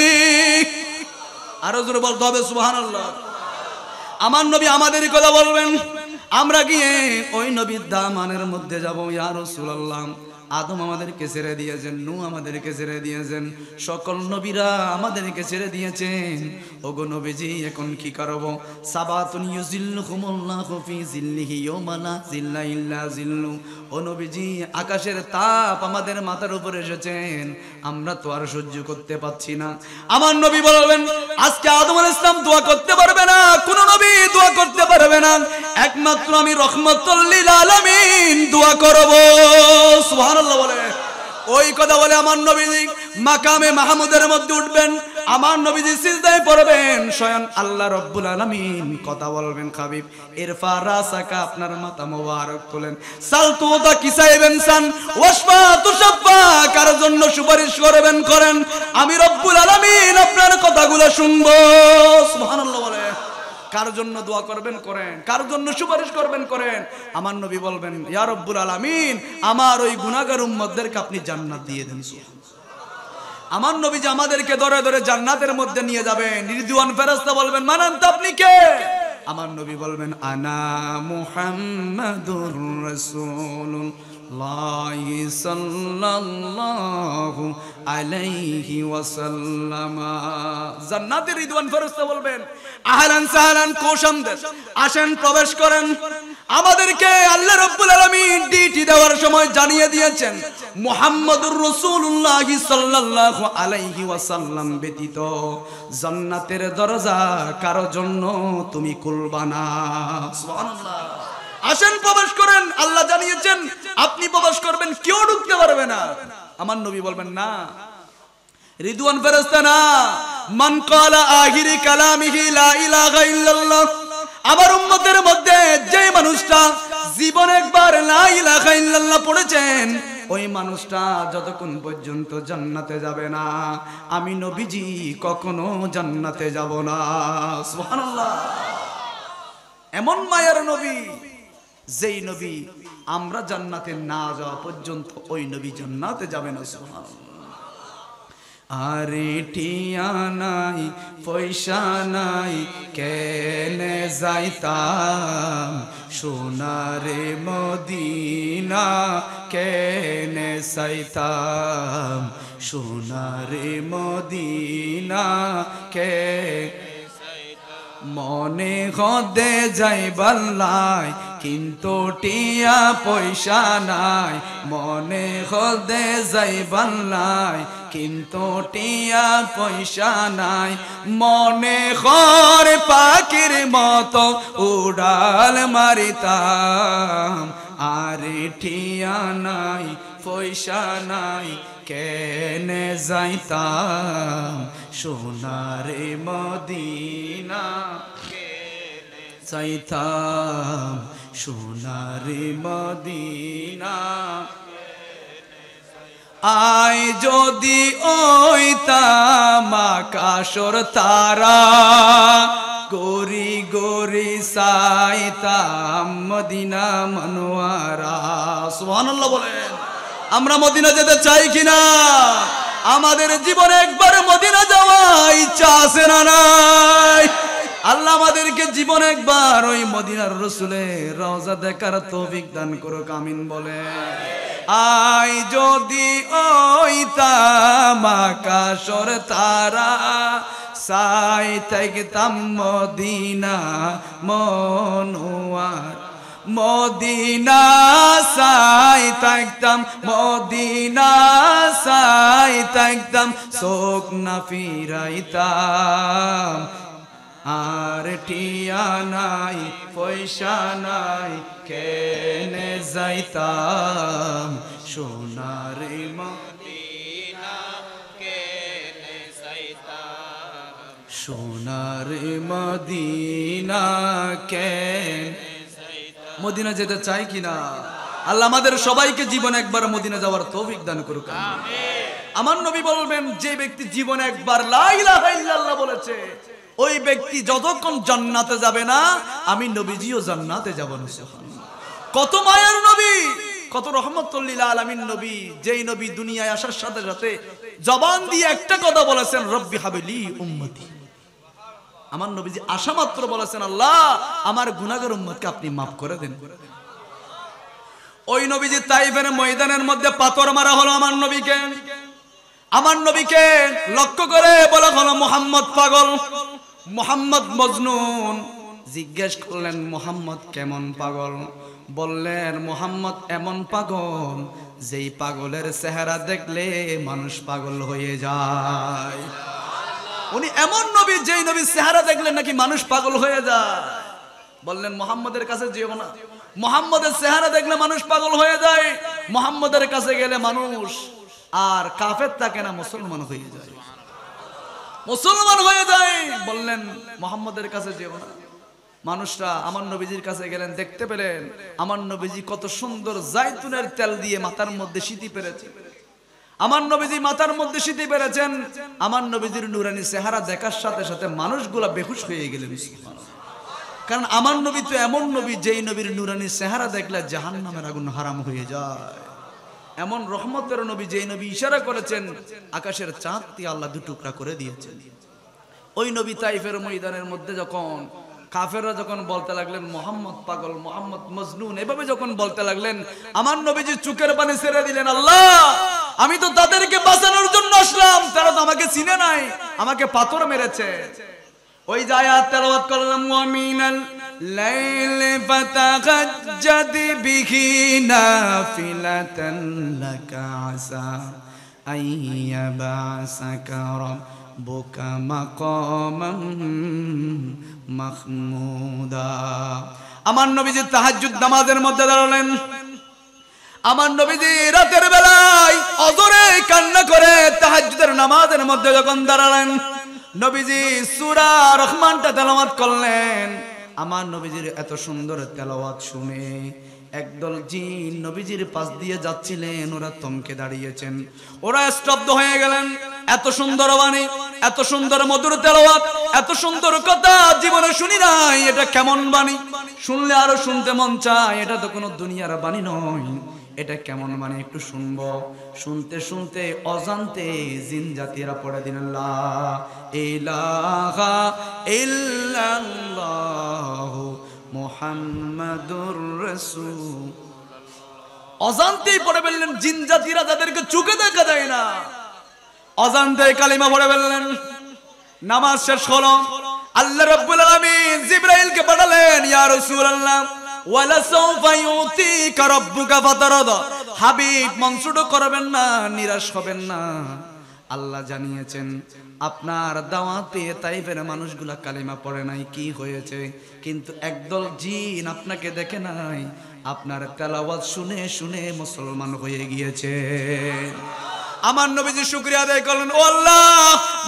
আরো জোরে বলতে হবে সুবহানাল্লাহ। আমার নবী আমাদের কথা বলবেন, আমরা গিয়ে ওই নবীর দামানের মধ্যে যাব। ইয়া রাসূলুল্লাহ, আদম আমাদেরকে ছেড়ে দিয়েছেন, নূহ আমাদেরকে ছেড়ে দিয়েছেন, সকল নবীরা আমাদেরকে ছেড়ে দিয়েছেন। ওগো নবীজি, এখন কি করব? সাবাতুন ইউজিল্লুহুমুল্লাহু ফি জিল্লিহি ইয়াওমা লা জিল্লা ইল্লা জিল্লু। ও নবীজি, আকাশের তাপ আমাদের মাথার উপরে এসেছেন, আমরা তো আর সহ্য করতে পারছি না। আমার নবী বলবেন, আজকে আদম আলাইহিস সালাম দোয়া করতে পারবে না, কোন নবী দোয়া করতে পারবে না, একমাত্র আমি রহমাতুল লিল আলামিন দোয়া করব। সুবহানাল্লাহ বলে। ওই কথা বলে আমার নবীজি মাকামে মাহমুদের মধ্যে উঠবেন, আমার নবীজি সিজদায় পড়বেন, স্বয়ং আল্লাহ রাব্বুল আলামিন কথা বলবেন, হাবিব ইরফা রাসাকা, আপনার মাথা মোবারক তোলেন, সালতুতা কিসাইবেন সান ওয়াসফা তুশাফা, কার জন্য সুপারিশ করবেন করেন, আমি রব্বুল আলামিন আপনার কথাগুলো শুনবো। সুবহানাল্লাহ বলে। কার জন্য দোয়া করবেন করেন, কার জন্য সুপারিশ করবেন করেন। আমার নবী বলবেন ইয়া রব্বুল আলামিন আমার ওই গুনাহগার উম্মতদেরকে আপনি জান্নাত দিয়ে দেন। আমার নবী যে আমাদেরকে ধরে ধরে জান্নাতের মধ্যে নিয়ে যাবেন, রিদওয়ান ফেরেশতা বলবেন মান আনতা, আপনি কে? আমার নবী বলবেন আনা মুহাম্মাদুর রাসূলুল্লাহ সাল্লাল্লাহু আলাইহি ওয়াসাল্লাম। জান্নাতের রিদওয়ান ফেরেশতা বলবেন আহলান সাহলান, কোশামদের, আসেন প্রবেশ করেন। আমাদেরকে আল্লাহ রাব্বুল আলামিন ডিউটি দেওয়ার সময় জানিয়ে দিয়েছেন মুহাম্মাদুর রাসূলুল্লাহ সাল্লাল্লাহু আলাইহি ওয়াসাল্লাম ব্যতীত জান্নাতের দরজা কারো জন্য তুমি খুলবা না। সুবহানাল্লাহ। আসেন প্রবেশ করেন, আল্লাহ জানিয়েছেন আপনি প্রবেশ করবেন, কেউ ঢুকতে পারবে না। আমার নবী বলবেন না, রিদওয়ান ফেরেশতা না, মান ক্বালা আখিরি কালামিহি লা ইলাহা ইল্লাল্লাহ। আমার উম্মতের মধ্যে যে মানুষটা জীবন একবার লা ইলাহা ইল্লাল্লাহ পড়েছেন, ওই মানুষটা যতক্ষণ পর্যন্ত জান্নাতে যাবে না, আমি নবীজি কখনো জান্নাতে যাব না। সুবহানাল্লাহ। এমন মায়ার নবী, যেই নবী আমরা জান্নাতে না যাওয়া পর্যন্ত ওই নবী জান্নাতে যাবে না। সুবহানাল্লাহ। আরে টিয়া নাই পয়সা নাই কেনে যাইতাম, সোনারে মদিনা কেনে চাইতাম, সোনারে মদিনা কে মনে হদে যাইবার লাই কিন্তু টিয়া পয়সা নাই, মনে হদে যাইবার লাই কিন্তু টিয়া পয়সা নাই, মনে হর পাখির মতো উড়াল মারিতাম, আরে টিয়া নাই পয়সা নাই কেনে যাইতাম, সোনারে মদিনা কেনে যাইতাম, সোনারে মদিনা। আয় যদি ওইতাম আকাশর তারা, গরি গরি সাইতাম মদিনা মনোয়ারা। সুবহানাল্লাহ বলেন। আমরা মদিনা যেতে চাই কিনা? আমাদের জীবনে একবার মদিনা যাওয়ার ইচ্ছা আছে না নাই? আল্লাহ আমাদেরকে জীবনে একবার ওই মদিনার রাসূলের রওজা দেখার তৌফিক দান করুক, আমিন বলে। আয় যদি ওইতাম আকাশর তারা, সাই থাকতাম মদিনা মনোয়ার, মদিনা সাই থাকতাম, মদিনা সাই থাকতাম, চোখ না ফিরাইতাম, আর টিয়া নাই পয়সা নাই কেনে যাইতাম, সোনারে মদিনা কেনে যাইতাম, সোনারে মদিনা কেনে। মদিনা যেতে চাই কিনা? আল্লাহ আমাদের সবাইকে জীবনে একবার মদিনা যাওয়ার তৌফিক দান করুক, আমিন। আমার নবী বলবেন যে ব্যক্তি জীবনে একবার লা ইলাহা ইল্লাল্লাহ বলেছে, ওই ব্যক্তি যতক্ষণ জান্নাতে যাবে না, আমি নবীজিও জান্নাতে যাব না। সুবহানাল্লাহ। কত মায়ার নবী, কত রহমতুল লিল আলামিন নবী, যেই নবী দুনিয়ায় আসার সাথে সাথে জবান দিয়ে একটা কথা বলেছেন, রব্বি হাবিলি উম্মতি। আমার নবীজি আসা মাত্র বলেছেন আল্লাহ আমার গুনাহগার উম্মতকে আপনি মাফ করে দেন। ওই নবীজি তাইফের ময়দানের মধ্যে পাথর মারা হলো আমার নবীকে। আমার নবীকে লক্ষ্য করে বলা হলো মুহাম্মদ পাগল, মুহাম্মদ মজনুন। জিজ্ঞেস করলেন মুহাম্মদ কেমন পাগল? বললেন মুহাম্মদ এমন পাগল যেই পাগলের চেহারা দেখলে মানুষ পাগল হয়ে যায়। উনি এমন নবী যেই নবী চেহারা দেখলে নাকি মানুষ পাগল হয়ে যায়। বললেন মুহাম্মদের কাছে যেও না, মুহাম্মদের চেহারা দেখলে মানুষ পাগল হয়ে যায়। মুহাম্মদের কাছে গেলে মানুষ আর কাফের থাকে না, মুসলমান হয়ে যায়, মুসলমান হয়ে যায়। বললেন মুহাম্মদের কাছে যেও না। মানুষরা আমার নবীজির কাছে গেলেন, দেখতে পেলেন আমার নবীজি কত সুন্দর জাইতুনের তেল দিয়ে মাথার মধ্যে সিঁথি পেরেছে। আমার নবীজি মাথার মধ্যে সিঁথি পেরেছেন। আমার নবীজির নূরানি চেহারা দেখার সাথে সাথে মানুষগুলা বেহুশ হয়ে গেলেন। কারণ আমার নবী তো এমন নবী যেই নবীর নুরানি চেহারা দেখলে জাহান্নামের আগুন হারাম হয়ে যায়। এমন রহমতের নবী যেই নবী ইশারা করেছেন আকাশের চাঁদ দিয়ে আল্লাহ দুটুকরা করে দিয়েছেন। ওই নবী তাইফের ময়দানের মধ্যে যখন কাফেররা যখন বলতে লাগলেন মোহাম্মদ পাগল, মোহাম্মদ মজনুন, এভাবে যখন বলতে লাগলেন, আমার নবীজি চোখের পানি ছেড়ে দিলেন, আল্লাহ আমি তো তাদেরকে বাঁচানোর জন্য আসলাম, তারা তো আমাকে চিনে নাই, আমাকে পাথর মেরেছে। ওই যে আয়াত তেলাওয়াত করলাম, ওয়ামিনাল লাইলি ফাতাহাজ্জাদ বিহি নাফিলাতান লাকা আসা আইয়াবাসাকা রাব্বুকা মাকামান মাহমুদা। আমার নবীজি তাহাজ্জুদ নামাজের মধ্যে দাঁড়ালেন। আমার নবীজি রাতের বেলায় অজরে কান্না করে তাহাজ্জুদের নামাজের মধ্যে যখন দাঁড়ালেন, নবীজি সূরা রহমানটা তেলাওয়াত করলেন। আমার নবীজির এত সুন্দর তেলাওয়াত শুনে একদল জিন নবীজির পাশ দিয়ে যাচ্ছিলেন, ওরা থমকে দাঁড়িয়েছেন, ওরা স্তব্ধ হয়ে গেলেন। এত সুন্দর বাণী, এত সুন্দর মধুর তেলাওয়াত, এত সুন্দর কথা জীবনে শুনি নাই, এটা কেমন বাণী? শুনলে আরো শুনতে মন চায়, এটা তো কোনো দুনিয়ার বাণী নয়, এটা কেমন মানে একটু শুনবো। শুনতে শুনতে অজান্তে জিন জাতিরা পড়ে দিলেন লা ইলাহা ইল্লাল্লাহু মুহাম্মাদুর রাসূল। অজান্তেই পড়ে ফেললেন জিন জাতিরা, যাদেরকে চোখে দেখা যায় না, অজান্তে কালিমা পড়ে ফেললেন। নামাজ শেষ হলো, আল্লাহ রাব্বুল আলামিন জিবরাইলকে পাঠালেন, ইয়া রাসূলুল্লাহ ওয়ালা সাউফা ইউতিকা রাব্বুকা ফাতারদা। হাবিব, মন ছোট করবেন না, নিরাশ হবেন না। আল্লাহ জানিয়েছেন আপনার দাওয়াত পেয়ে তাইফের মানুষগুলা কালিমা পড়ে নাই, কি হয়েছে? কিন্তু একদল জিন আপনাকে দেখে নাই, আপনার তেলাওয়াত শুনে শুনে মুসলমান হয়ে গিয়েছে। আমার নবীজি শুকরিয়া আদায় করলেন, ও আল্লাহ,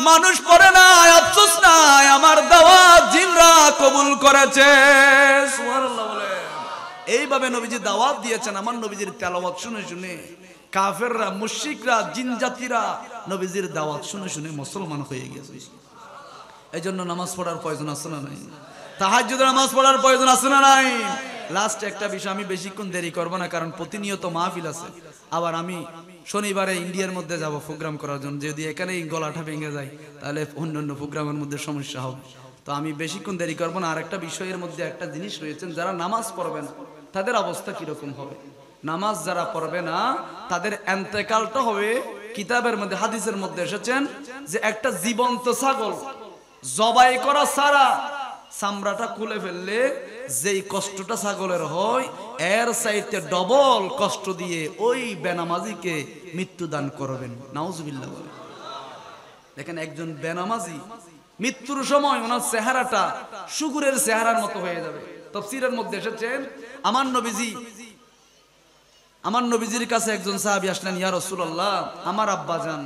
মানুষ পড়ে নাই, আফসোস নাই, আমার দাওয়াত জিনরা কবুল করেছে। সুবহানাল্লাহ বলে এইভাবে নবীজি দাওয়াত দিয়েছেন। আমার নবীজির তেলাওয়াত শুনে শুনে কাফেররা, মুশরিকরা, জিন জাতিরা নবীজির দাওয়াত শুনে শুনে মুসলমান হয়ে গেছে। এইজন্য নামাজ পড়ার প্রয়োজন আছে না নাই? তাহাজ্জুদের নামাজ পড়ার প্রয়োজন আছে না নাই? লাস্ট একটা বিষয়, আমি বেশিক্ষণ দেরি করব না, কারণ প্রতিনিয়ত মাহফিল আছে। আবার আমি শনিবারে ইন্ডিয়ার মধ্যে যাব প্রোগ্রাম করার জন্য। যদি এখানেই গলাটা ভেঙে যায় তাহলে অন্যান্য প্রোগ্রামের মধ্যে সমস্যা হবে। তো আমি বেশিক্ষণ দেরি করব না। আর একটা বিষয়ের মধ্যে একটা জিনিস রয়েছেন, যারা নামাজ পড়বে না তাদের অবস্থা কিরকম হবে? নামাজ যারা পড়বে না তাদের এন্তেকালটা হবে, কিতাবের মধ্যে হাদিসের মধ্যে এসেছেন যে একটা জীবন্ত ছাগল জবাই করা ছাড়া চামড়াটা খুলে ফেললে যেই কষ্টটা ছাগলের হয়, এর চাইতে ডবল কষ্ট দিয়ে ওই বেনামাজিকে মৃত্যুদান করবেন। নাউজুবিল্লাহ বলে। দেখেন, একজন বেনামাজি মৃত্যুর সময় ওনার চেহারাটা শুকুরের চেহারার মতো হয়ে যাবে। তাফসীরের মধ্যে এসেছেন, আমার নবীজির কাছে একজন সাহাবী আসলেন, ইয়া রাসূলুল্লাহ, আমার আব্বা জান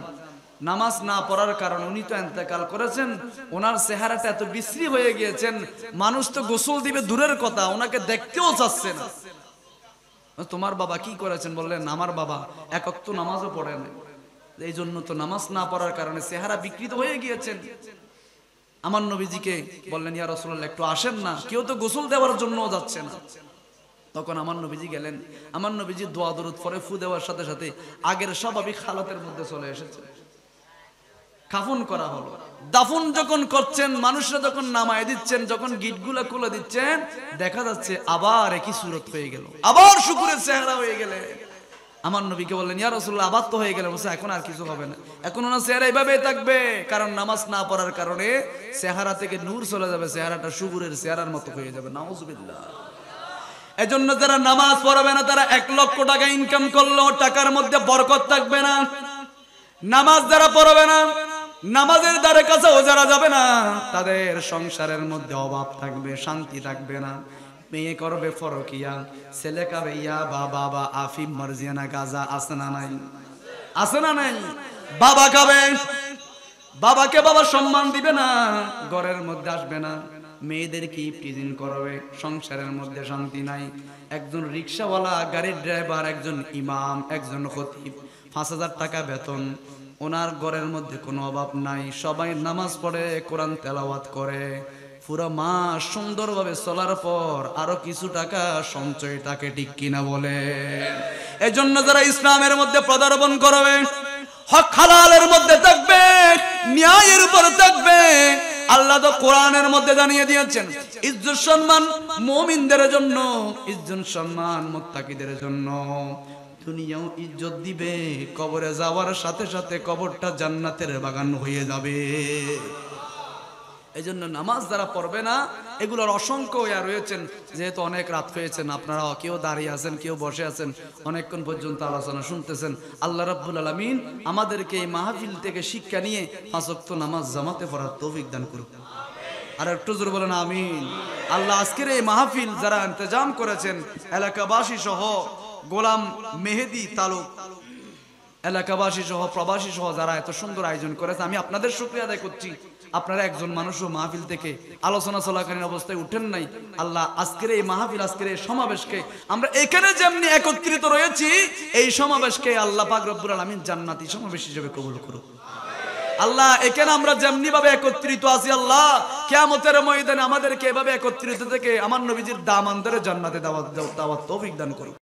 নামাজ না পড়ার কারণে উনি তো ইন্তেকাল করেছেন, ওনার চেহারাটা এত বিশ্রী হয়ে গিয়েছেন, মানুষ তো গোসল দিবে দূরের কথা, ওনাকে দেখতেও চাচ্ছে না। তোমার বাবা কি করেছেন? বললেন, আমার বাবা এক ওয়াক্ত নামাজও পড়ে না, এই জন্য তো নামাজ না পড়ার কারণে চেহারা বিকৃত হয়ে গিয়েছেন। আমার নবীজিকে বললেন, ইয়া রাসূলুল্লাহ, একটু আসেন না, কেউ তো গোসল দেওয়ার জন্য যাচ্ছে না। তখন আমার নবীজি গেলেন। আমার নবীজি দোয়া দরুদ পরে ফু দেওয়ার সাথে সাথে আগের স্বাভাবিক হালাতের মধ্যে চলে এসেছে। কাফন করা হলো। দাফন যখন করছেন, মানুষরা যখন নামায় দিচ্ছেন, যখন গিটগুলা খুলে দিচ্ছেন, দেখা যাচ্ছে আবার একই সুরত হয়ে গেল, আবার শুকুরের চেহারা হয়ে গেলে। আমার নবীকে বললেন, ইয়া রাসূলুল্লাহ, আবার তো হয়ে গেল। বলছে, এখন আর কিছু হবে না, এখন ওনার চেহারা এইভাবেই থাকবে, কারণ নামাজ না পড়ার কারণে চেহারা থেকে নূর চলে যাবে, চেহারাটা শুকুরের চেহারার মতো হয়ে যাবে। নাউজুবিল্লাহ। এজন্য যারা নামাজ পড়বে না তারা 1 লক্ষ টাকা ইনকাম করলেও টাকার মধ্যে বরকত থাকবে না। নামাজ যারা পড়বে না, নামাজের দ্বারে কাছেও যারা যাবে না, তাদের সংসারের মধ্যে অভাব থাকবে, শান্তি থাকবে না। মেয়ে করবে ফরকিয়া, ছেলে খাবে ইয়াবা, বাবা আফিম, মার্জিয়ানা, গাজা, আছে না নাই? আছে না নাই? বাবা খাবে, বাবাকে বাবা সম্মান দিবে না, ঘরের মধ্যে আসবে না, মেয়েদেরকে প্রিজিন করবে, সংসারের মধ্যে শান্তি নাই। একজন রিক্সাওয়ালা, গাড়ির ড্রাইভার, একজন ইমাম, একজন খতিব, 5000 টাকা বেতন, ওনার ঘরের মধ্যে কোনো অভাব নাই, সবাই নামাজ পড়ে, কোরআন তেলাওয়াত করে, পুরো মাস সুন্দরভাবে চলার পর আরো কিছু টাকা সঞ্চয় থাকে, ঠিক কিনা বলে? এই জন্য যারা ইসলামের মধ্যে পদার্পণ করবে, হক হালালের মধ্যে থাকবে, ন্যায়ের উপর থাকবে, আল্লাহ তো কোরআনের মধ্যে জানিয়ে দিয়েছেন ইজ্জত সম্মান মুমিনদের জন্য, ইজ্জত সম্মান মুত্তাকিদের জন্য। দুনিয়াও ইজ্জত দিবে, কবরে যাওয়ার সাথে সাথে কবরটা জান্নাতের বাগান হয়ে যাবে। এই জন্য নামাজ যারা পড়বে না, এগুলোর অসংখ্য ইয়া রয়েছেন। যেহেতু অনেক রাত হয়েছেন, আপনারা কেউ দাঁড়িয়ে আছেন, কেউ বসে আছেন, অনেকক্ষণ পর্যন্ত আলোচনা শুনতেছেন। আল্লাহ রাব্বুল আলামিন আমাদেরকে এই মাহফিল থেকে শিক্ষা নিয়ে 5 ওয়াক্ত নামাজ জামাতে পড়ার তৌফিক দান করুন। আর একটু জোরে বলেন আমিন। আল্লাহ আজকের এই মাহফিল যারা ইন্তজাম করেছেন, এলাকাবাসী সহ গোলাম মেহেদি তালুক এলাকাবাসী সহ প্রবাসী সহ যারা এত সুন্দর আয়োজন করেছে, আমি আপনাদের শুকরিয়া আদায় করছি। আপনারা একজন মানুষও মাহফিল থেকে আলোচনা চলাকালীন অবস্থায় উঠেন নাই। আল্লাহ আজকের এই মাহফিল, আজকের এই সমাবেশকে, আমরা এখানে যেমনি একত্রিত রয়েছি, এই সমাবেশকে আল্লাহ পাক রব্বুল আলামিন জান্নাতি সমাবেশ হিসেবে কবুল করুন। আল্লাহ এখানে আমরা যেমনি ভাবে একত্রিত আছি, আল্লাহ কিয়ামতের ময়দানে আমাদেরকে এভাবে একত্রিত থেকে আমার নবীজির দামান ধরে জান্নাতে দাওয়াত তৌফিক দান করুন।